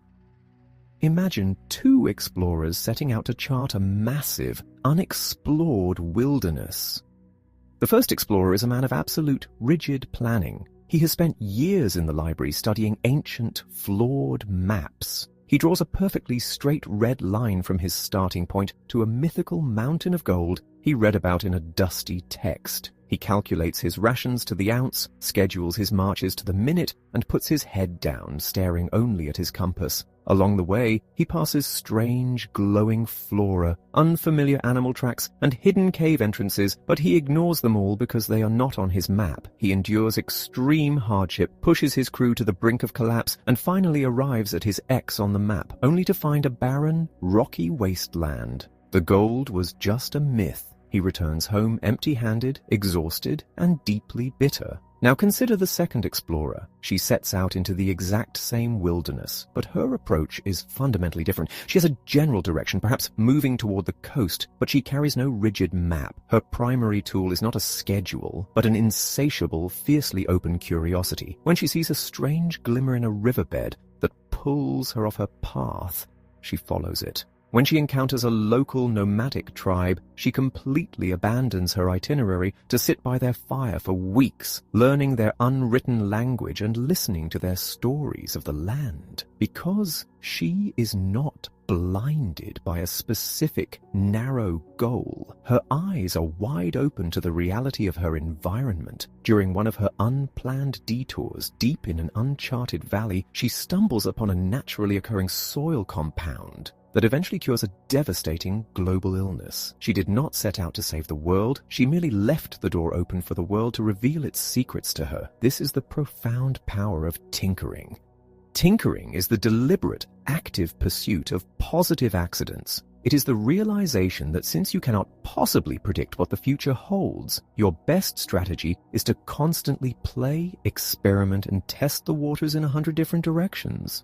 Imagine two explorers setting out to chart a massive, unexplored wilderness. The first explorer is a man of absolute, rigid planning. He has spent years in the library studying ancient, flawed maps. He draws a perfectly straight red line from his starting point to a mythical mountain of gold he read about in a dusty text. He calculates his rations to the ounce, schedules his marches to the minute, and puts his head down, staring only at his compass. Along the way, he passes strange, glowing flora, unfamiliar animal tracks, and hidden cave entrances, but he ignores them all because they are not on his map. He endures extreme hardship, pushes his crew to the brink of collapse, and finally arrives at his X on the map, only to find a barren, rocky wasteland. The gold was just a myth. He returns home empty-handed, exhausted, and deeply bitter. Now consider the second explorer. She sets out into the exact same wilderness, but her approach is fundamentally different. She has a general direction, perhaps moving toward the coast, but she carries no rigid map. Her primary tool is not a schedule, but an insatiable, fiercely open curiosity. When she sees a strange glimmer in a riverbed that pulls her off her path, she follows it. When she encounters a local nomadic tribe, she completely abandons her itinerary to sit by their fire for weeks, learning their unwritten language and listening to their stories of the land. Because she is not blinded by a specific, narrow goal, her eyes are wide open to the reality of her environment. During one of her unplanned detours deep in an uncharted valley, she stumbles upon a naturally occurring soil compound that eventually cures a devastating global illness. She did not set out to save the world, she merely left the door open for the world to reveal its secrets to her. This is the profound power of tinkering. Tinkering is the deliberate, active pursuit of positive accidents. It is the realization that since you cannot possibly predict what the future holds, your best strategy is to constantly play, experiment, and test the waters in 100 different directions.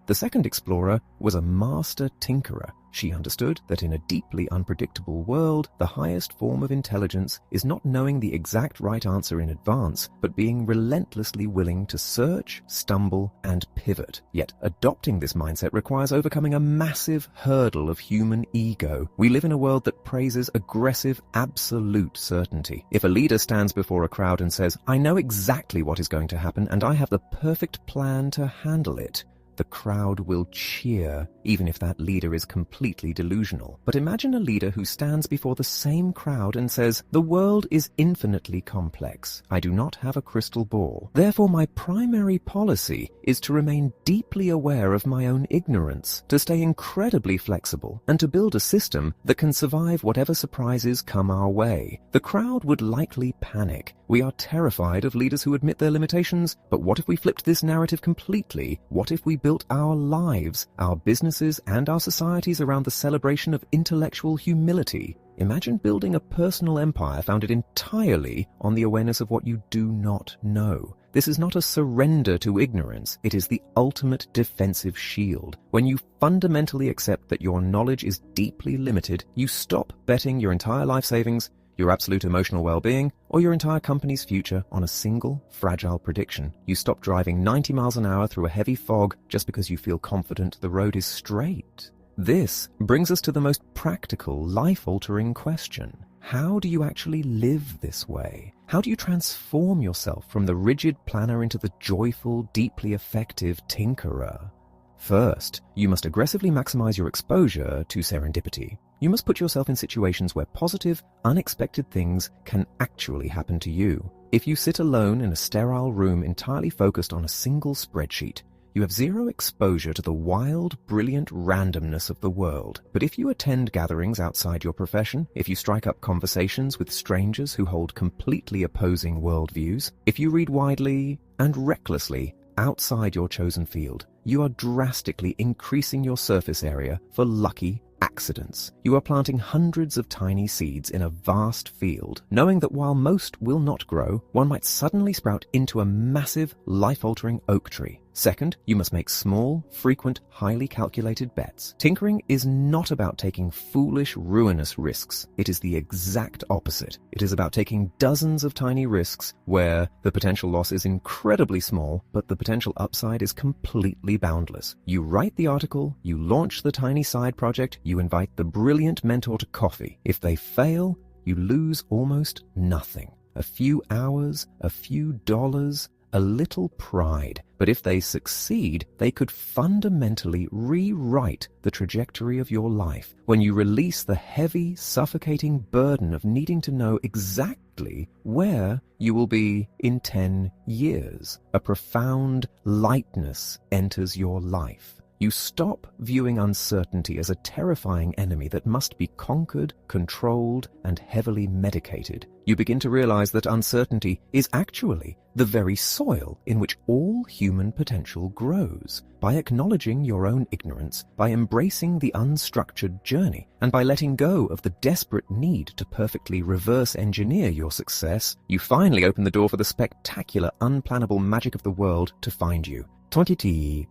The second explorer was a master tinkerer. She understood that in a deeply unpredictable world, the highest form of intelligence is not knowing the exact right answer in advance, but being relentlessly willing to search, stumble, and pivot. Yet adopting this mindset requires overcoming a massive hurdle of human ego. We live in a world that praises aggressive, absolute certainty. If a leader stands before a crowd and says, "I know exactly what is going to happen, and I have the perfect plan to handle it," the crowd will cheer, even if that leader is completely delusional. But imagine a leader who stands before the same crowd and says, "The world is infinitely complex. I do not have a crystal ball. Therefore, my primary policy is to remain deeply aware of my own ignorance, to stay incredibly flexible, and to build a system that can survive whatever surprises come our way." The crowd would likely panic. We are terrified of leaders who admit their limitations, but what if we flipped this narrative completely? What if we built our lives, our businesses, and our societies around the celebration of intellectual humility? Imagine building a personal empire founded entirely on the awareness of what you do not know. This is not a surrender to ignorance, it is the ultimate defensive shield. When you fundamentally accept that your knowledge is deeply limited, you stop betting your entire life savings, your absolute emotional well-being, or your entire company's future on a single, fragile prediction. You stop driving 90 miles an hour through a heavy fog just because you feel confident the road is straight. This brings us to the most practical, life-altering question. How do you actually live this way? How do you transform yourself from the rigid planner into the joyful, deeply effective tinkerer? First, you must aggressively maximize your exposure to serendipity. You must put yourself in situations where positive, unexpected things can actually happen to you. If you sit alone in a sterile room entirely focused on a single spreadsheet, you have zero exposure to the wild, brilliant randomness of the world. But if you attend gatherings outside your profession, if you strike up conversations with strangers who hold completely opposing worldviews, if you read widely and recklessly outside your chosen field, you are drastically increasing your surface area for lucky accidents. You are planting hundreds of tiny seeds in a vast field, knowing that while most will not grow, one might suddenly sprout into a massive, life-altering oak tree. Second, you must make small, frequent, highly calculated bets. Tinkering is not about taking foolish, ruinous risks. It is the exact opposite. It is about taking dozens of tiny risks where the potential loss is incredibly small, but the potential upside is completely boundless. You write the article, you launch the tiny side project, you invite the brilliant mentor to coffee. If they fail, you lose almost nothing. A few hours, a few dollars, a little pride. But if they succeed, they could fundamentally rewrite the trajectory of your life when you release the heavy, suffocating burden of needing to know exactly where you will be in 10 years. A profound lightness enters your life. You stop viewing uncertainty as a terrifying enemy that must be conquered, controlled, and heavily medicated. You begin to realize that uncertainty is actually the very soil in which all human potential grows. By acknowledging your own ignorance, by embracing the unstructured journey, and by letting go of the desperate need to perfectly reverse engineer your success, you finally open the door for the spectacular, unplannable magic of the world to find you. 20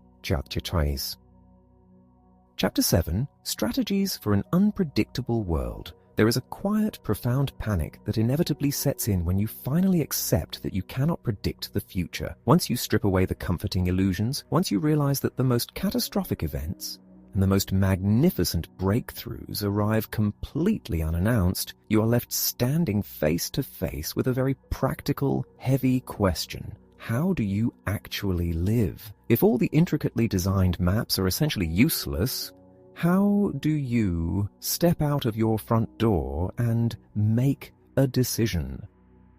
Chapter 7, Strategies for an Unpredictable World. There is a quiet, profound panic that inevitably sets in when you finally accept that you cannot predict the future. Once you strip away the comforting illusions, once you realize that the most catastrophic events and the most magnificent breakthroughs arrive completely unannounced, you are left standing face to face with a very practical, heavy question. How do you actually live? If all the intricately designed maps are essentially useless, how do you step out of your front door and make a decision?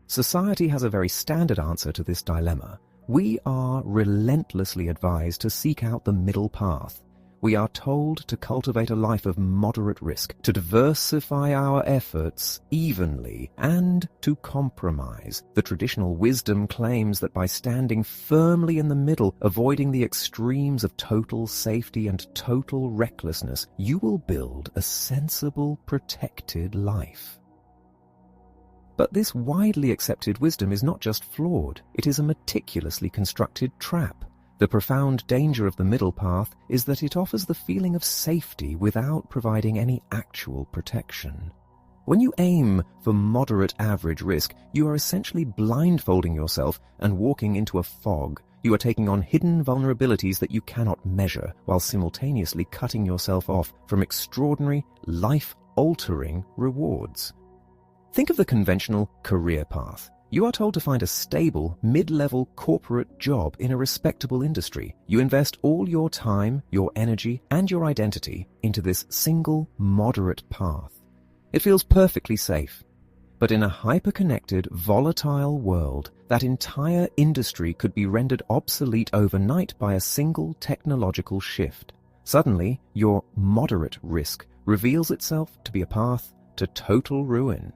Society has a very standard answer to this dilemma. We are relentlessly advised to seek out the middle path. We are told to cultivate a life of moderate risk, to diversify our efforts evenly, and to compromise. The traditional wisdom claims that by standing firmly in the middle, avoiding the extremes of total safety and total recklessness, you will build a sensible, protected life. But this widely accepted wisdom is not just flawed, it is a meticulously constructed trap. The profound danger of the middle path is that it offers the feeling of safety without providing any actual protection. When you aim for moderate average risk, you are essentially blindfolding yourself and walking into a fog. You are taking on hidden vulnerabilities that you cannot measure, while simultaneously cutting yourself off from extraordinary, life-altering rewards. Think of the conventional career path. You are told to find a stable, mid-level corporate job in a respectable industry. You invest all your time, your energy, and your identity into this single, moderate path. It feels perfectly safe. But in a hyper-connected, volatile world, that entire industry could be rendered obsolete overnight by a single technological shift. Suddenly, your moderate risk reveals itself to be a path to total ruin.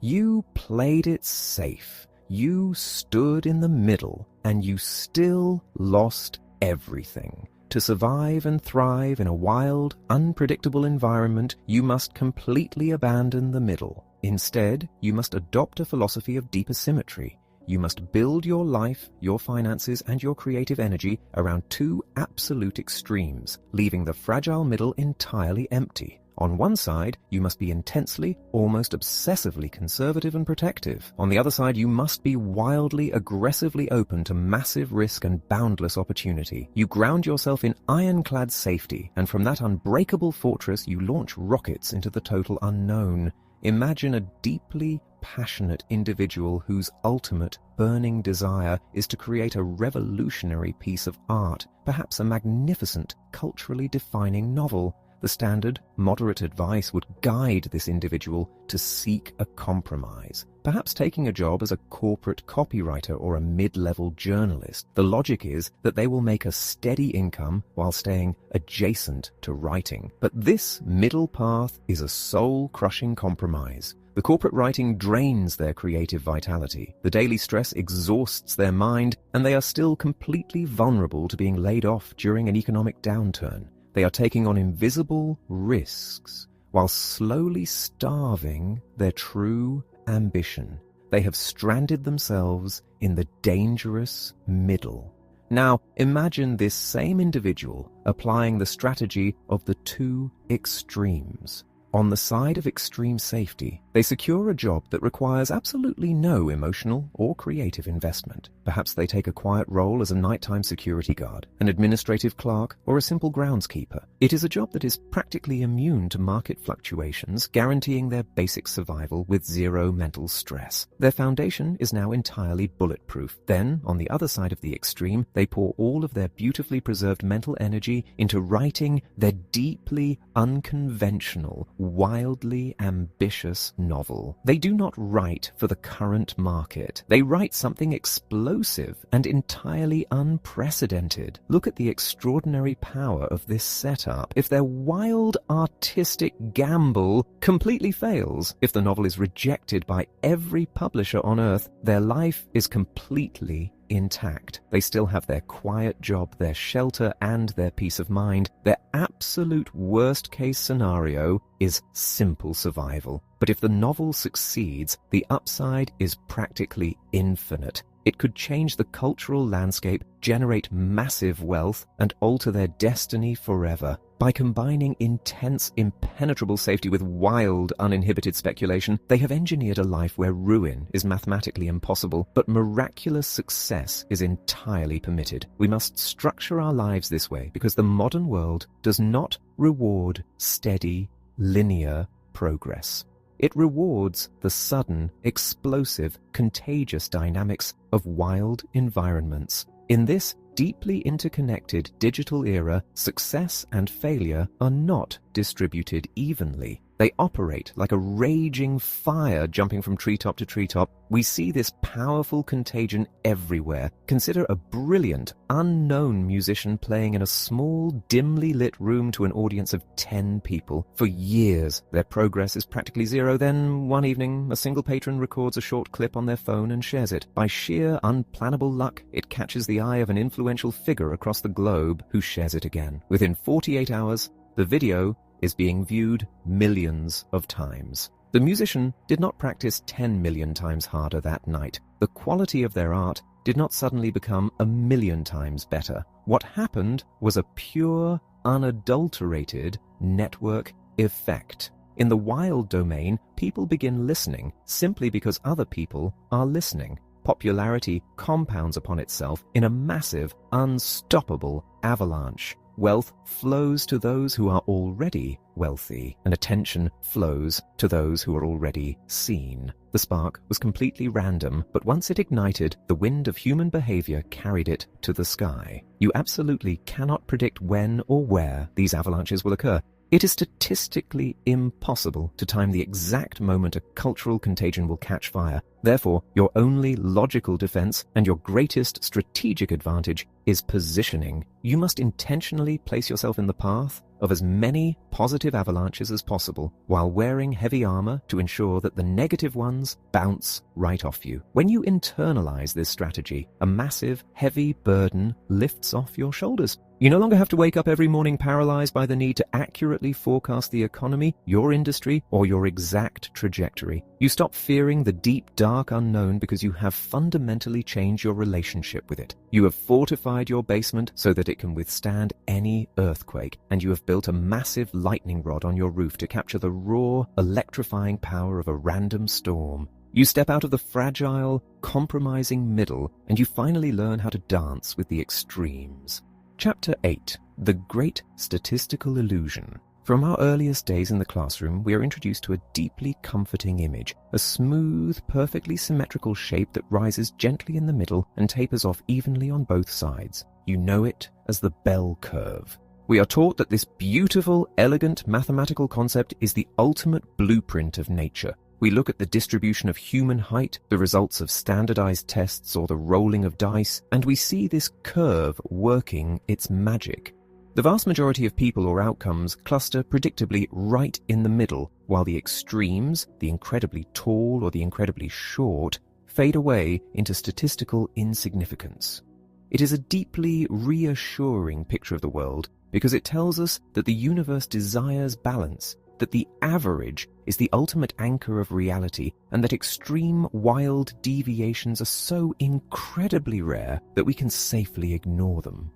You played it safe, you stood in the middle, and you still lost everything. To survive and thrive in a wild, unpredictable environment, you must completely abandon the middle. Instead, you must adopt a philosophy of deeper symmetry. You must build your life, your finances, and your creative energy around two absolute extremes, leaving the fragile middle entirely empty. On one side, you must be intensely, almost obsessively conservative and protective. On the other side, you must be wildly, aggressively open to massive risk and boundless opportunity. You ground yourself in ironclad safety, and from that unbreakable fortress you launch rockets into the total unknown. Imagine a deeply passionate individual whose ultimate, burning desire is to create a revolutionary piece of art, perhaps a magnificent, culturally defining novel. The standard, moderate advice would guide this individual to seek a compromise, perhaps taking a job as a corporate copywriter or a mid-level journalist. The logic is that they will make a steady income while staying adjacent to writing. But this middle path is a soul-crushing compromise. The corporate writing drains their creative vitality. The daily stress exhausts their mind, and they are still completely vulnerable to being laid off during an economic downturn. They are taking on invisible risks while slowly starving their true ambition. They have stranded themselves in the dangerous middle. Now, imagine this same individual applying the strategy of the two extremes. On the side of extreme safety, they secure a job that requires absolutely no emotional or creative investment. Perhaps they take a quiet role as a nighttime security guard, an administrative clerk, or a simple groundskeeper. It is a job that is practically immune to market fluctuations, guaranteeing their basic survival with zero mental stress. Their foundation is now entirely bulletproof. Then, on the other side of the extreme, they pour all of their beautifully preserved mental energy into writing their deeply unconventional, wildly ambitious novel. They do not write for the current market. They write something explosive and entirely unprecedented. Look at the extraordinary power of this setup. If their wild artistic gamble completely fails, if the novel is rejected by every publisher on earth, their life is completely intact. They still have their quiet job, their shelter, and their peace of mind. Their absolute worst-case scenario is simple survival. But if the novel succeeds, the upside is practically infinite. It could change the cultural landscape, generate massive wealth, and alter their destiny forever. By combining intense, impenetrable safety with wild, uninhibited speculation, they have engineered a life where ruin is mathematically impossible, but miraculous success is entirely permitted. We must structure our lives this way because the modern world does not reward steady, linear progress. It rewards the sudden, explosive, contagious dynamics of wild environments. In this deeply interconnected digital era, success and failure are not distributed evenly. They operate like a raging fire jumping from treetop to treetop. We see this powerful contagion everywhere. Consider a brilliant, unknown musician playing in a small, dimly lit room to an audience of 10 people. For years, their progress is practically zero. Then, one evening, a single patron records a short clip on their phone and shares it. By sheer unplannable luck, it catches the eye of an influential figure across the globe who shares it again. Within 48 hours, the video is being viewed millions of times. The musician did not practice 10 million times harder that night. The quality of their art did not suddenly become 1,000,000 times better. What happened was a pure, unadulterated network effect. In the wild domain, people begin listening simply because other people are listening. Popularity compounds upon itself in a massive, unstoppable avalanche. Wealth flows to those who are already wealthy, and attention flows to those who are already seen. The spark was completely random, but once it ignited, the wind of human behavior carried it to the sky. You absolutely cannot predict when or where these avalanches will occur. It is statistically impossible to time the exact moment a cultural contagion will catch fire. Therefore, your only logical defense and your greatest strategic advantage is positioning. You must intentionally place yourself in the path of as many positive avalanches as possible while wearing heavy armor to ensure that the negative ones bounce right off you. When you internalize this strategy, a massive, heavy burden lifts off your shoulders. You no longer have to wake up every morning paralyzed by the need to accurately forecast the economy, your industry, or your exact trajectory. You stop fearing the deep, dark unknown because you have fundamentally changed your relationship with it. You have fortified your basement so that it can withstand any earthquake, and you have built a massive lightning rod on your roof to capture the raw, electrifying power of a random storm. You step out of the fragile, compromising middle, and you finally learn how to dance with the extremes. Chapter 8. The Great Statistical Illusion. From our earliest days in the classroom, we are introduced to a deeply comforting image, a smooth, perfectly symmetrical shape that rises gently in the middle and tapers off evenly on both sides. You know it as the bell curve. We are taught that this beautiful, elegant mathematical concept is the ultimate blueprint of nature. We look at the distribution of human height, the results of standardized tests, or the rolling of dice, and we see this curve working its magic. The vast majority of people or outcomes cluster predictably right in the middle, while the extremes, the incredibly tall or the incredibly short, fade away into statistical insignificance. It is a deeply reassuring picture of the world because it tells us that the universe desires balance, that the average is the ultimate anchor of reality and that extreme wild deviations are so incredibly rare that we can safely ignore them.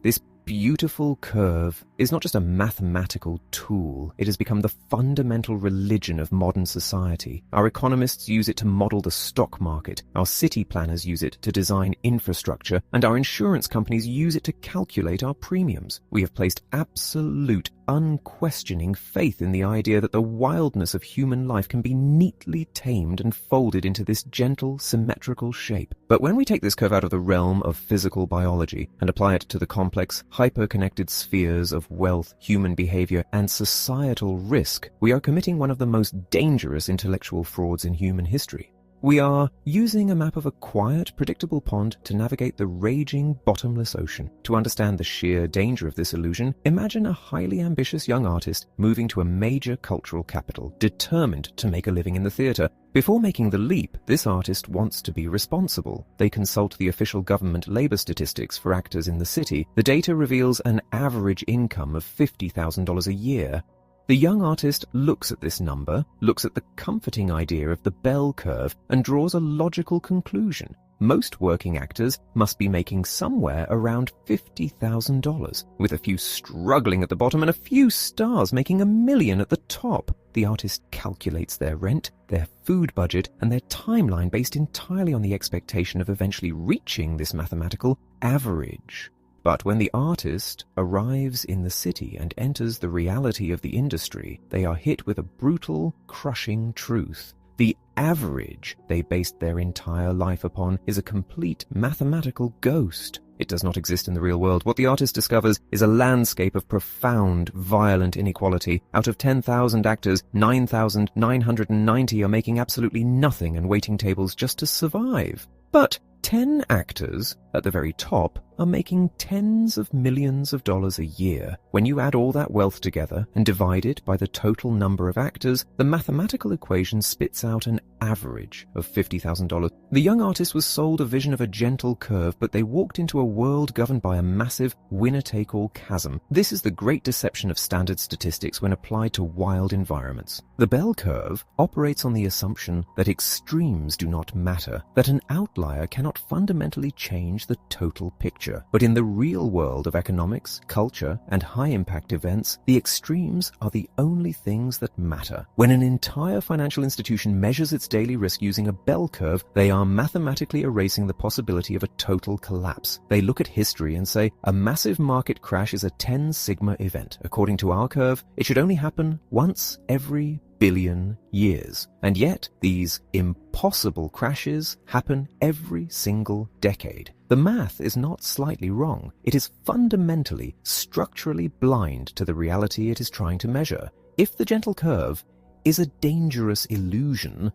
This beautiful curve is not just a mathematical tool, it has become the fundamental religion of modern society. Our economists use it to model the stock market, our city planners use it to design infrastructure, and our insurance companies use it to calculate our premiums. We have placed absolute, unquestioning faith in the idea that the wildness of human life can be neatly tamed and folded into this gentle, symmetrical shape. But when we take this curve out of the realm of physical biology and apply it to the complex, hyper-connected spheres of wealth, human behavior, and societal risk, we are committing one of the most dangerous intellectual frauds in human history. We are using a map of a quiet, predictable pond to navigate the raging, bottomless ocean. To understand the sheer danger of this illusion, imagine a highly ambitious young artist moving to a major cultural capital, determined to make a living in the theater. Before making the leap, this artist wants to be responsible. They consult the official government labor statistics for actors in the city. The data reveals an average income of $50,000 a year. The young artist looks at this number, looks at the comforting idea of the bell curve, and draws a logical conclusion. Most working actors must be making somewhere around $50,000, with a few struggling at the bottom and a few stars making $1 million at the top. The artist calculates their rent, their food budget, and their timeline based entirely on the expectation of eventually reaching this mathematical average. But when the artist arrives in the city and enters the reality of the industry, they are hit with a brutal, crushing truth. The average they based their entire life upon is a complete mathematical ghost. It does not exist in the real world. What the artist discovers is a landscape of profound, violent inequality. Out of 10,000 actors, 9,990 are making absolutely nothing and waiting tables just to survive. But 10 actors at the very top are making tens of millions of dollars a year. When you add all that wealth together and divide it by the total number of actors, the mathematical equation spits out an average of $50,000. The young artist was sold a vision of a gentle curve, but they walked into a world governed by a massive winner-take-all chasm. This is the great deception of standard statistics when applied to wild environments. The bell curve operates on the assumption that extremes do not matter, that an outlier cannot fundamentally change the total picture. But in the real world of economics, culture, and high-impact events, the extremes are the only things that matter. When an entire financial institution measures its daily risk using a bell curve, they are mathematically erasing the possibility of a total collapse. They look at history and say, a massive market crash is a 10 sigma event. According to our curve, it should only happen once every billion years. And yet, these impossible crashes happen every single decade. The math is not slightly wrong. It is fundamentally, structurally blind to the reality it is trying to measure. If the gentle curve is a dangerous illusion,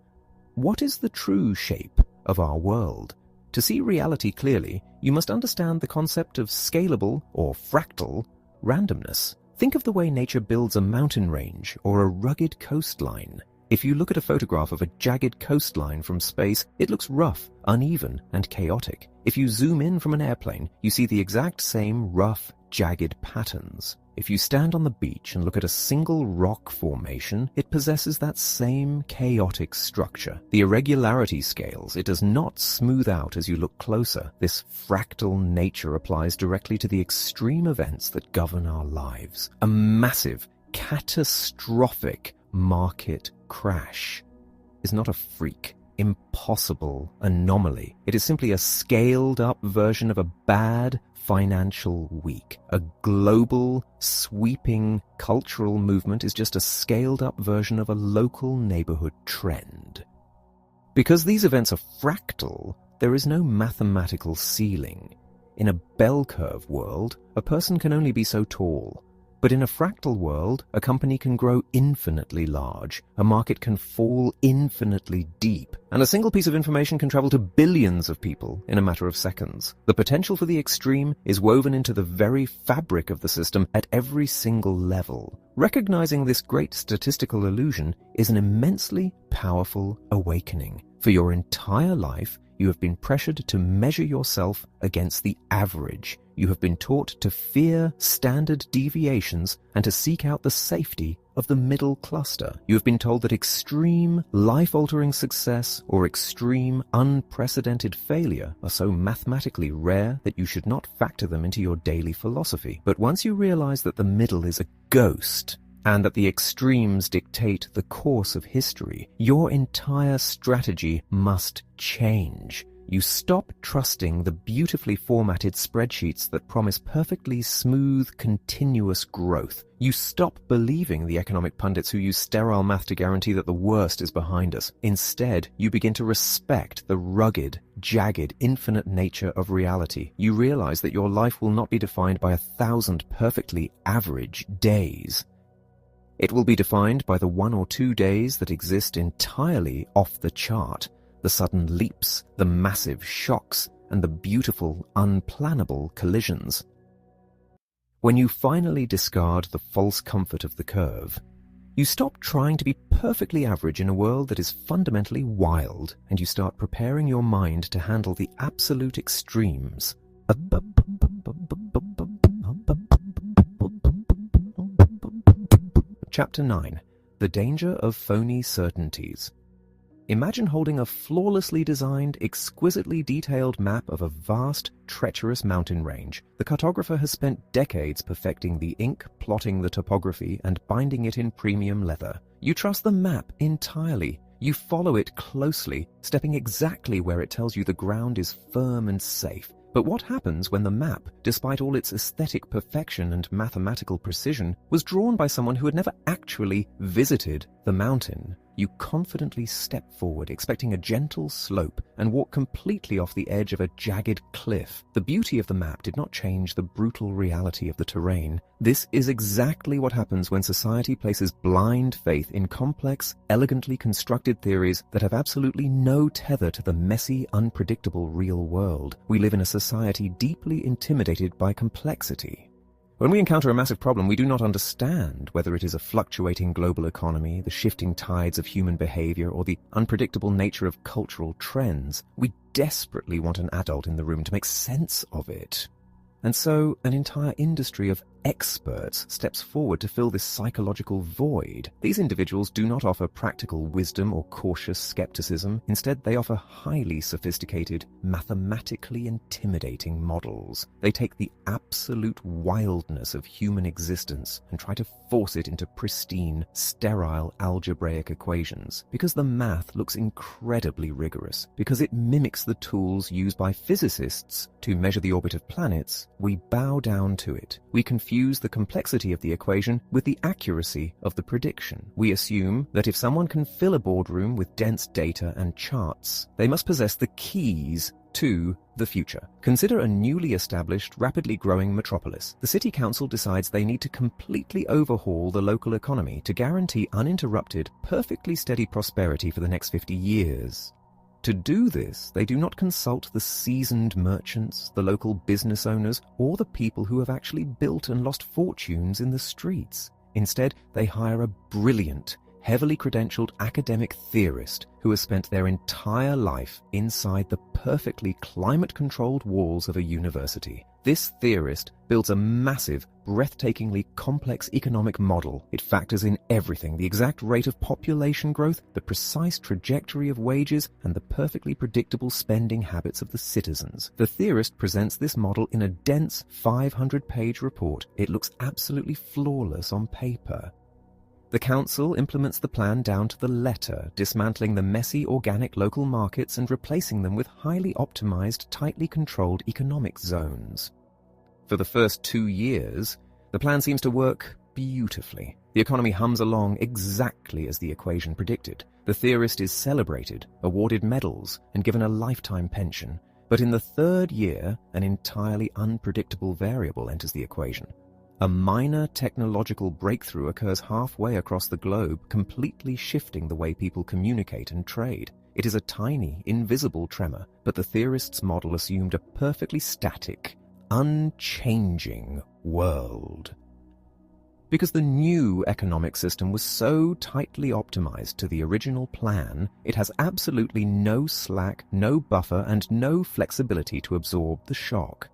what is the true shape of our world? To see reality clearly, you must understand the concept of scalable or fractal randomness. Think of the way nature builds a mountain range or a rugged coastline. If you look at a photograph of a jagged coastline from space, it looks rough, uneven, and chaotic. If you zoom in from an airplane, you see the exact same rough, jagged patterns. If you stand on the beach and look at a single rock formation, it possesses that same chaotic structure. The irregularity scales, it does not smooth out as you look closer. This fractal nature applies directly to the extreme events that govern our lives. A massive, catastrophic market crash is not a freak, impossible anomaly. It is simply a scaled-up version of a bad financial week. A global, sweeping cultural movement is just a scaled-up version of a local neighborhood trend. Because these events are fractal, there is no mathematical ceiling. In a bell curve world, a person can only be so tall. But in a fractal world, a company can grow infinitely large, a market can fall infinitely deep, and a single piece of information can travel to billions of people in a matter of seconds. The potential for the extreme is woven into the very fabric of the system at every single level. Recognizing this great statistical illusion is an immensely powerful awakening. For your entire life, you have been pressured to measure yourself against the average. You have been taught to fear standard deviations and to seek out the safety of the middle cluster. You have been told that extreme, life-altering success or extreme, unprecedented failure are so mathematically rare that you should not factor them into your daily philosophy. But once you realize that the middle is a ghost, and that the extremes dictate the course of history, your entire strategy must change. You stop trusting the beautifully formatted spreadsheets that promise perfectly smooth, continuous growth. You stop believing the economic pundits who use sterile math to guarantee that the worst is behind us. Instead, you begin to respect the rugged, jagged, infinite nature of reality. You realize that your life will not be defined by 1,000 perfectly average days. It will be defined by the 1 or 2 days that exist entirely off the chart. The sudden leaps, the massive shocks, and the beautiful, unplannable collisions. When you finally discard the false comfort of the curve, you stop trying to be perfectly average in a world that is fundamentally wild, and you start preparing your mind to handle the absolute extremes. Chapter 9. The Danger of Phony Certainties. Imagine holding a flawlessly designed, exquisitely detailed map of a vast, treacherous mountain range. The cartographer has spent decades perfecting the ink, plotting the topography, and binding it in premium leather. You trust the map entirely. You follow it closely, stepping exactly where it tells you the ground is firm and safe. But what happens when the map, despite all its aesthetic perfection and mathematical precision, was drawn by someone who had never actually visited the mountain? You confidently step forward, expecting a gentle slope, and walk completely off the edge of a jagged cliff. The beauty of the map did not change the brutal reality of the terrain. This is exactly what happens when society places blind faith in complex, elegantly constructed theories that have absolutely no tether to the messy, unpredictable real world. We live in a society deeply intimidated by complexity. When we encounter a massive problem, we do not understand whether it is a fluctuating global economy, the shifting tides of human behavior, or the unpredictable nature of cultural trends. We desperately want an adult in the room to make sense of it. And so, an entire industry of experts steps forward to fill this psychological void. These individuals do not offer practical wisdom or cautious skepticism. Instead, they offer highly sophisticated, mathematically intimidating models. They take the absolute wildness of human existence and try to force it into pristine, sterile algebraic equations. Because the math looks incredibly rigorous, because it mimics the tools used by physicists to measure the orbit of planets, we bow down to it. We confuse the complexity of the equation with the accuracy of the prediction. We assume that if someone can fill a boardroom with dense data and charts, they must possess the keys to the future. Consider a newly established, rapidly growing metropolis. The city council decides they need to completely overhaul the local economy to guarantee uninterrupted, perfectly steady prosperity for the next 50 years. To do this, they do not consult the seasoned merchants, the local business owners, or the people who have actually built and lost fortunes in the streets. Instead, they hire a brilliant, heavily credentialed academic theorist who has spent their entire life inside the perfectly climate-controlled walls of a university. This theorist builds a massive, breathtakingly complex economic model. It factors in everything: the exact rate of population growth, the precise trajectory of wages, and the perfectly predictable spending habits of the citizens. The theorist presents this model in a dense 500-page report. It looks absolutely flawless on paper. The council implements the plan down to the letter, dismantling the messy organic local markets and replacing them with highly optimized, tightly controlled economic zones. For the first 2 years, the plan seems to work beautifully. The economy hums along exactly as the equation predicted. The theorist is celebrated, awarded medals, and given a lifetime pension. But in the 3rd year, an entirely unpredictable variable enters the equation. A minor technological breakthrough occurs halfway across the globe, completely shifting the way people communicate and trade. It is a tiny, invisible tremor, but the theorist's model assumed a perfectly static, unchanging world. Because the new economic system was so tightly optimized to the original plan, it has absolutely no slack, no buffer, and no flexibility to absorb the shock.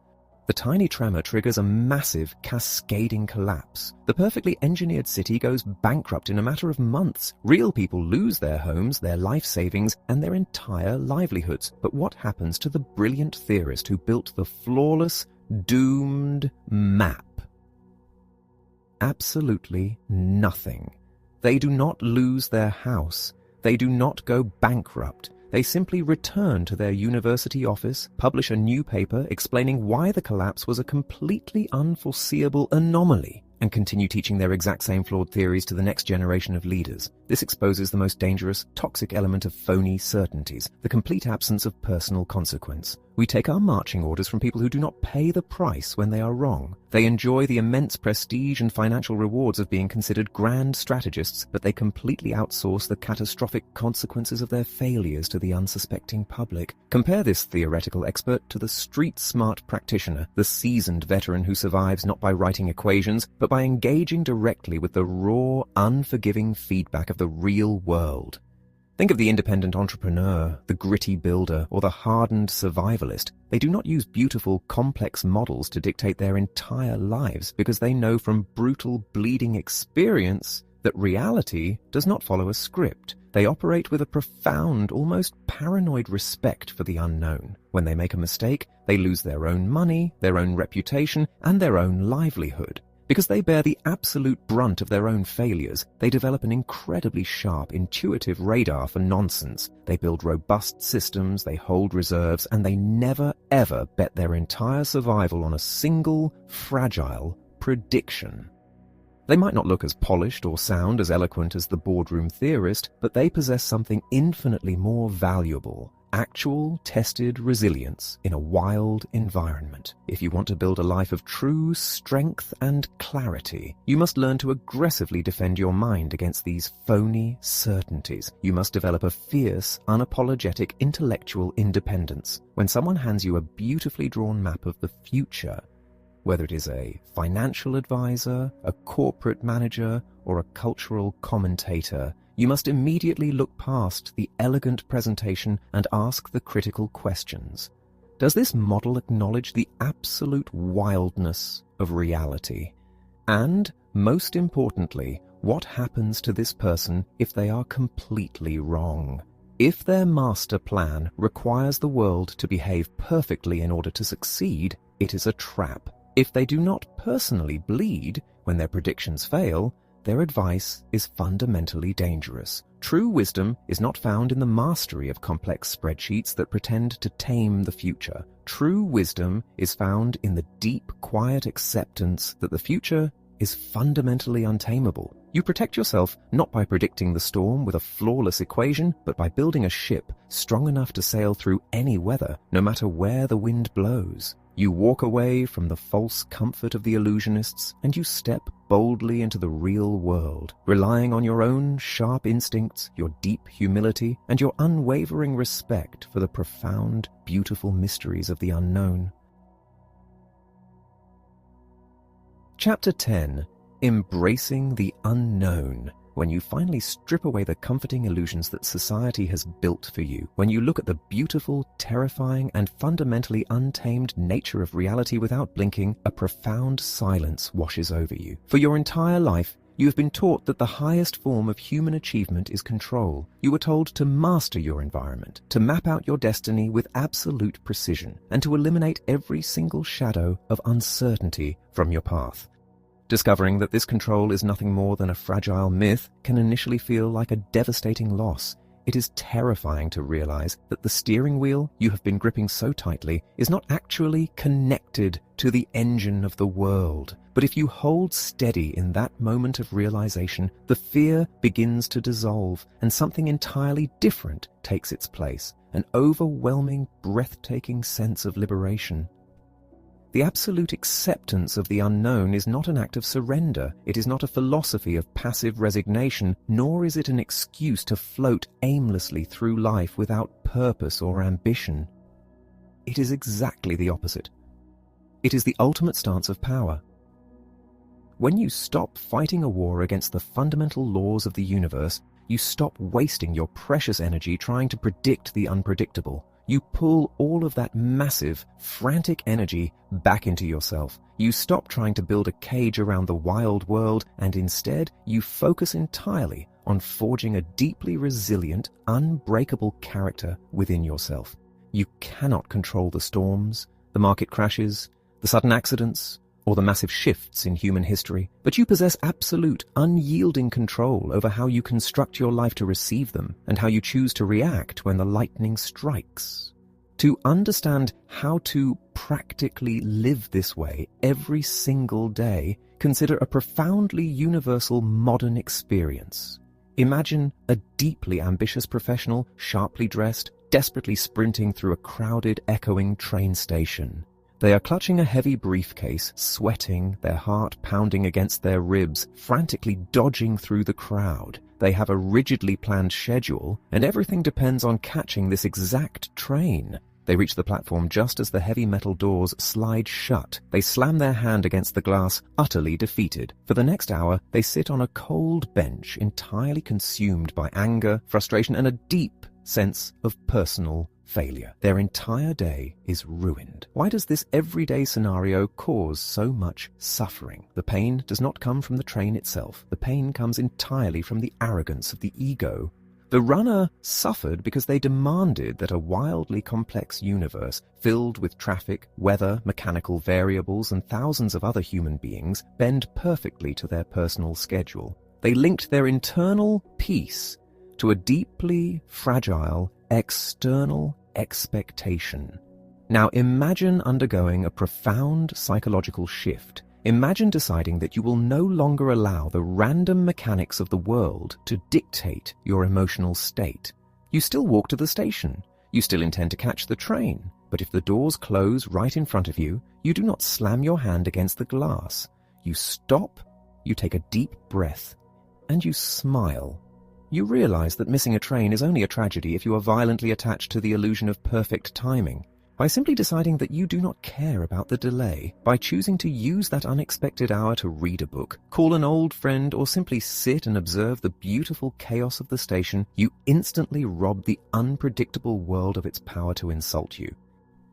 The tiny tremor triggers a massive, cascading collapse. The perfectly engineered city goes bankrupt in a matter of months. Real people lose their homes, their life savings, and their entire livelihoods. But what happens to the brilliant theorist who built the flawless, doomed map? Absolutely nothing. They do not lose their house. They do not go bankrupt. They simply return to their university office, publish a new paper explaining why the collapse was a completely unforeseeable anomaly, and continue teaching their exact same flawed theories to the next generation of leaders. This exposes the most dangerous, toxic element of phony certainties, the complete absence of personal consequence. We take our marching orders from people who do not pay the price when they are wrong. They enjoy the immense prestige and financial rewards of being considered grand strategists, but they completely outsource the catastrophic consequences of their failures to the unsuspecting public. Compare this theoretical expert to the street-smart practitioner, the seasoned veteran who survives not by writing equations, but by engaging directly with the raw, unforgiving feedback of the real world. Think of the independent entrepreneur, the gritty builder, or the hardened survivalist. They do not use beautiful, complex models to dictate their entire lives because they know from brutal, bleeding experience that reality does not follow a script. They operate with a profound, almost paranoid respect for the unknown. When they make a mistake, they lose their own money, their own reputation, and their own livelihood. Because they bear the absolute brunt of their own failures, they develop an incredibly sharp, intuitive radar for nonsense. They build robust systems, they hold reserves, and they never ever bet their entire survival on a single, fragile prediction. They might not look as polished or sound as eloquent as the boardroom theorist, but they possess something infinitely more valuable: actual, tested resilience in a wild environment. If you want to build a life of true strength and clarity, you must learn to aggressively defend your mind against these phony certainties. You must develop a fierce, unapologetic intellectual independence. When someone hands you a beautifully drawn map of the future, whether it is a financial advisor, a corporate manager, or a cultural commentator, you must immediately look past the elegant presentation and ask the critical questions. Does this model acknowledge the absolute wildness of reality? And, most importantly, what happens to this person if they are completely wrong? If their master plan requires the world to behave perfectly in order to succeed, it is a trap. If they do not personally bleed when their predictions fail, their advice is fundamentally dangerous. True wisdom is not found in the mastery of complex spreadsheets that pretend to tame the future. True wisdom is found in the deep, quiet acceptance that the future is fundamentally untamable. You protect yourself not by predicting the storm with a flawless equation, but by building a ship strong enough to sail through any weather, no matter where the wind blows. You walk away from the false comfort of the illusionists, and you step boldly into the real world, relying on your own sharp instincts, your deep humility, and your unwavering respect for the profound, beautiful mysteries of the unknown. Chapter 10. Embracing the Unknown. When you finally strip away the comforting illusions that society has built for you, when you look at the beautiful, terrifying, and fundamentally untamed nature of reality without blinking, a profound silence washes over you. For your entire life, you have been taught that the highest form of human achievement is control. You were told to master your environment, to map out your destiny with absolute precision, and to eliminate every single shadow of uncertainty from your path. Discovering that this control is nothing more than a fragile myth can initially feel like a devastating loss. It is terrifying to realize that the steering wheel you have been gripping so tightly is not actually connected to the engine of the world. But if you hold steady in that moment of realization, the fear begins to dissolve and something entirely different takes its place, an overwhelming, breathtaking sense of liberation. The absolute acceptance of the unknown is not an act of surrender. It is not a philosophy of passive resignation, nor is it an excuse to float aimlessly through life without purpose or ambition. It is exactly the opposite. It is the ultimate stance of power. When you stop fighting a war against the fundamental laws of the universe, you stop wasting your precious energy trying to predict the unpredictable. You pull all of that massive, frantic energy back into yourself. You stop trying to build a cage around the wild world, and instead you focus entirely on forging a deeply resilient, unbreakable character within yourself. You cannot control the storms, the market crashes, the sudden accidents, or the massive shifts in human history, but you possess absolute, unyielding control over how you construct your life to receive them and how you choose to react when the lightning strikes. To understand how to practically live this way every single day, consider a profoundly universal modern experience. Imagine a deeply ambitious professional, sharply dressed, desperately sprinting through a crowded, echoing train station. They are clutching a heavy briefcase, sweating, their heart pounding against their ribs, frantically dodging through the crowd. They have a rigidly planned schedule, and everything depends on catching this exact train. They reach the platform just as the heavy metal doors slide shut. They slam their hand against the glass, utterly defeated. For the next hour, they sit on a cold bench, entirely consumed by anger, frustration, and a deep sense of personal failure. Their entire day is ruined. Why does this everyday scenario cause so much suffering? The pain does not come from the train itself. The pain comes entirely from the arrogance of the ego. The runner suffered because they demanded that a wildly complex universe, filled with traffic, weather, mechanical variables, and thousands of other human beings, bend perfectly to their personal schedule. They linked their internal peace to a deeply fragile external expectation. Now imagine undergoing a profound psychological shift. Imagine deciding that you will no longer allow the random mechanics of the world to dictate your emotional state. You still walk to the station. You still intend to catch the train. But if the doors close right in front of you, you do not slam your hand against the glass. You stop, you take a deep breath, and you smile. You realize that missing a train is only a tragedy if you are violently attached to the illusion of perfect timing. By simply deciding that you do not care about the delay, by choosing to use that unexpected hour to read a book, call an old friend, or simply sit and observe the beautiful chaos of the station, you instantly rob the unpredictable world of its power to insult you.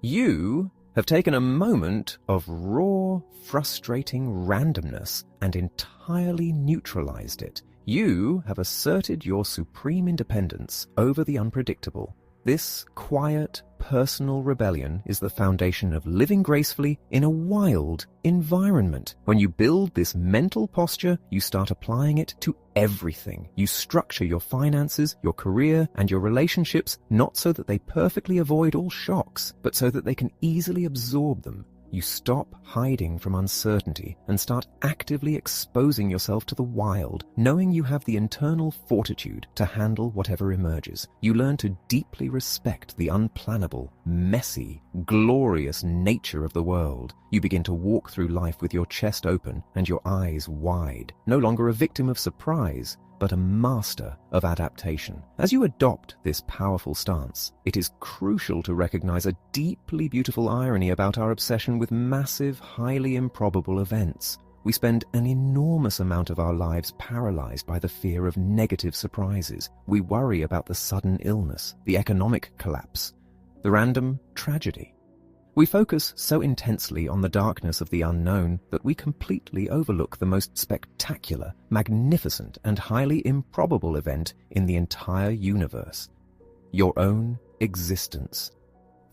You have taken a moment of raw, frustrating randomness and entirely neutralized it. You have asserted your supreme independence over the unpredictable. This quiet, personal rebellion is the foundation of living gracefully in a wild environment. When you build this mental posture, you start applying it to everything. You structure your finances, your career, and your relationships not so that they perfectly avoid all shocks, but so that they can easily absorb them. You stop hiding from uncertainty and start actively exposing yourself to the wild, knowing you have the internal fortitude to handle whatever emerges. You learn to deeply respect the unplannable, messy, glorious nature of the world. You begin to walk through life with your chest open and your eyes wide, no longer a victim of surprise, but a master of adaptation. As you adopt this powerful stance, it is crucial to recognize a deeply beautiful irony about our obsession with massive, highly improbable events. We spend an enormous amount of our lives paralyzed by the fear of negative surprises. We worry about the sudden illness, the economic collapse, the random tragedy. We focus so intensely on the darkness of the unknown that we completely overlook the most spectacular, magnificent, and highly improbable event in the entire universe: your own existence.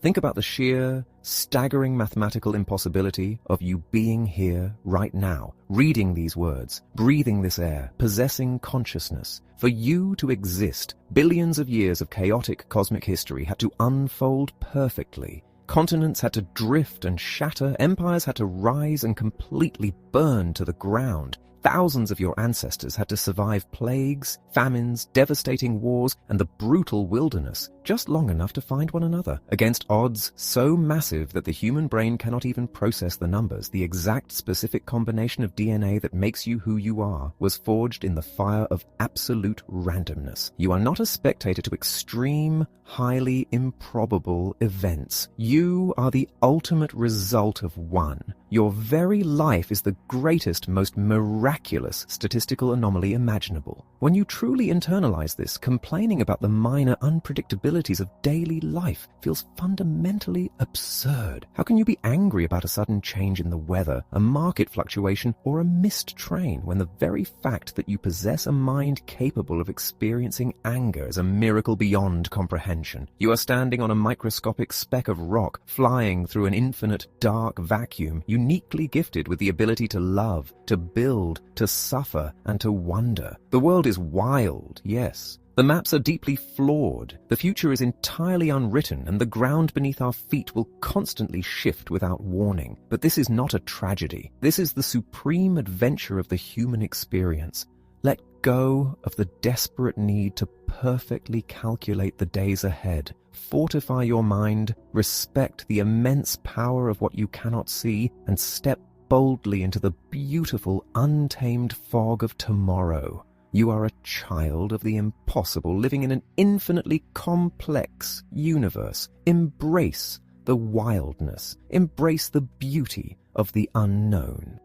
Think about the sheer, staggering mathematical impossibility of you being here right now, reading these words, breathing this air, possessing consciousness. For you to exist, billions of years of chaotic cosmic history had to unfold perfectly. Continents had to drift and shatter, empires had to rise and completely burn to the ground. Thousands of your ancestors had to survive plagues, famines, devastating wars, and the brutal wilderness, just long enough to find one another. Against odds so massive that the human brain cannot even process the numbers, the exact specific combination of DNA that makes you who you are was forged in the fire of absolute randomness. You are not a spectator to extreme, highly improbable events. You are the ultimate result of one. Your very life is the greatest, most miraculous statistical anomaly imaginable. When you truly internalize this, complaining about the minor unpredictabilities of daily life feels fundamentally absurd. How can you be angry about a sudden change in the weather, a market fluctuation, or a missed train when the very fact that you possess a mind capable of experiencing anger is a miracle beyond comprehension? You are standing on a microscopic speck of rock, flying through an infinite dark vacuum, uniquely gifted with the ability to love, to build, to suffer, and to wonder. The world is wild, yes. The maps are deeply flawed, the future is entirely unwritten, and the ground beneath our feet will constantly shift without warning. But this is not a tragedy. This is the supreme adventure of the human experience. Let go of the desperate need to perfectly calculate the days ahead. Fortify your mind, respect the immense power of what you cannot see, and step boldly into the beautiful, untamed fog of tomorrow. You are a child of the impossible, living in an infinitely complex universe. Embrace the wildness. Embrace the beauty of the unknown.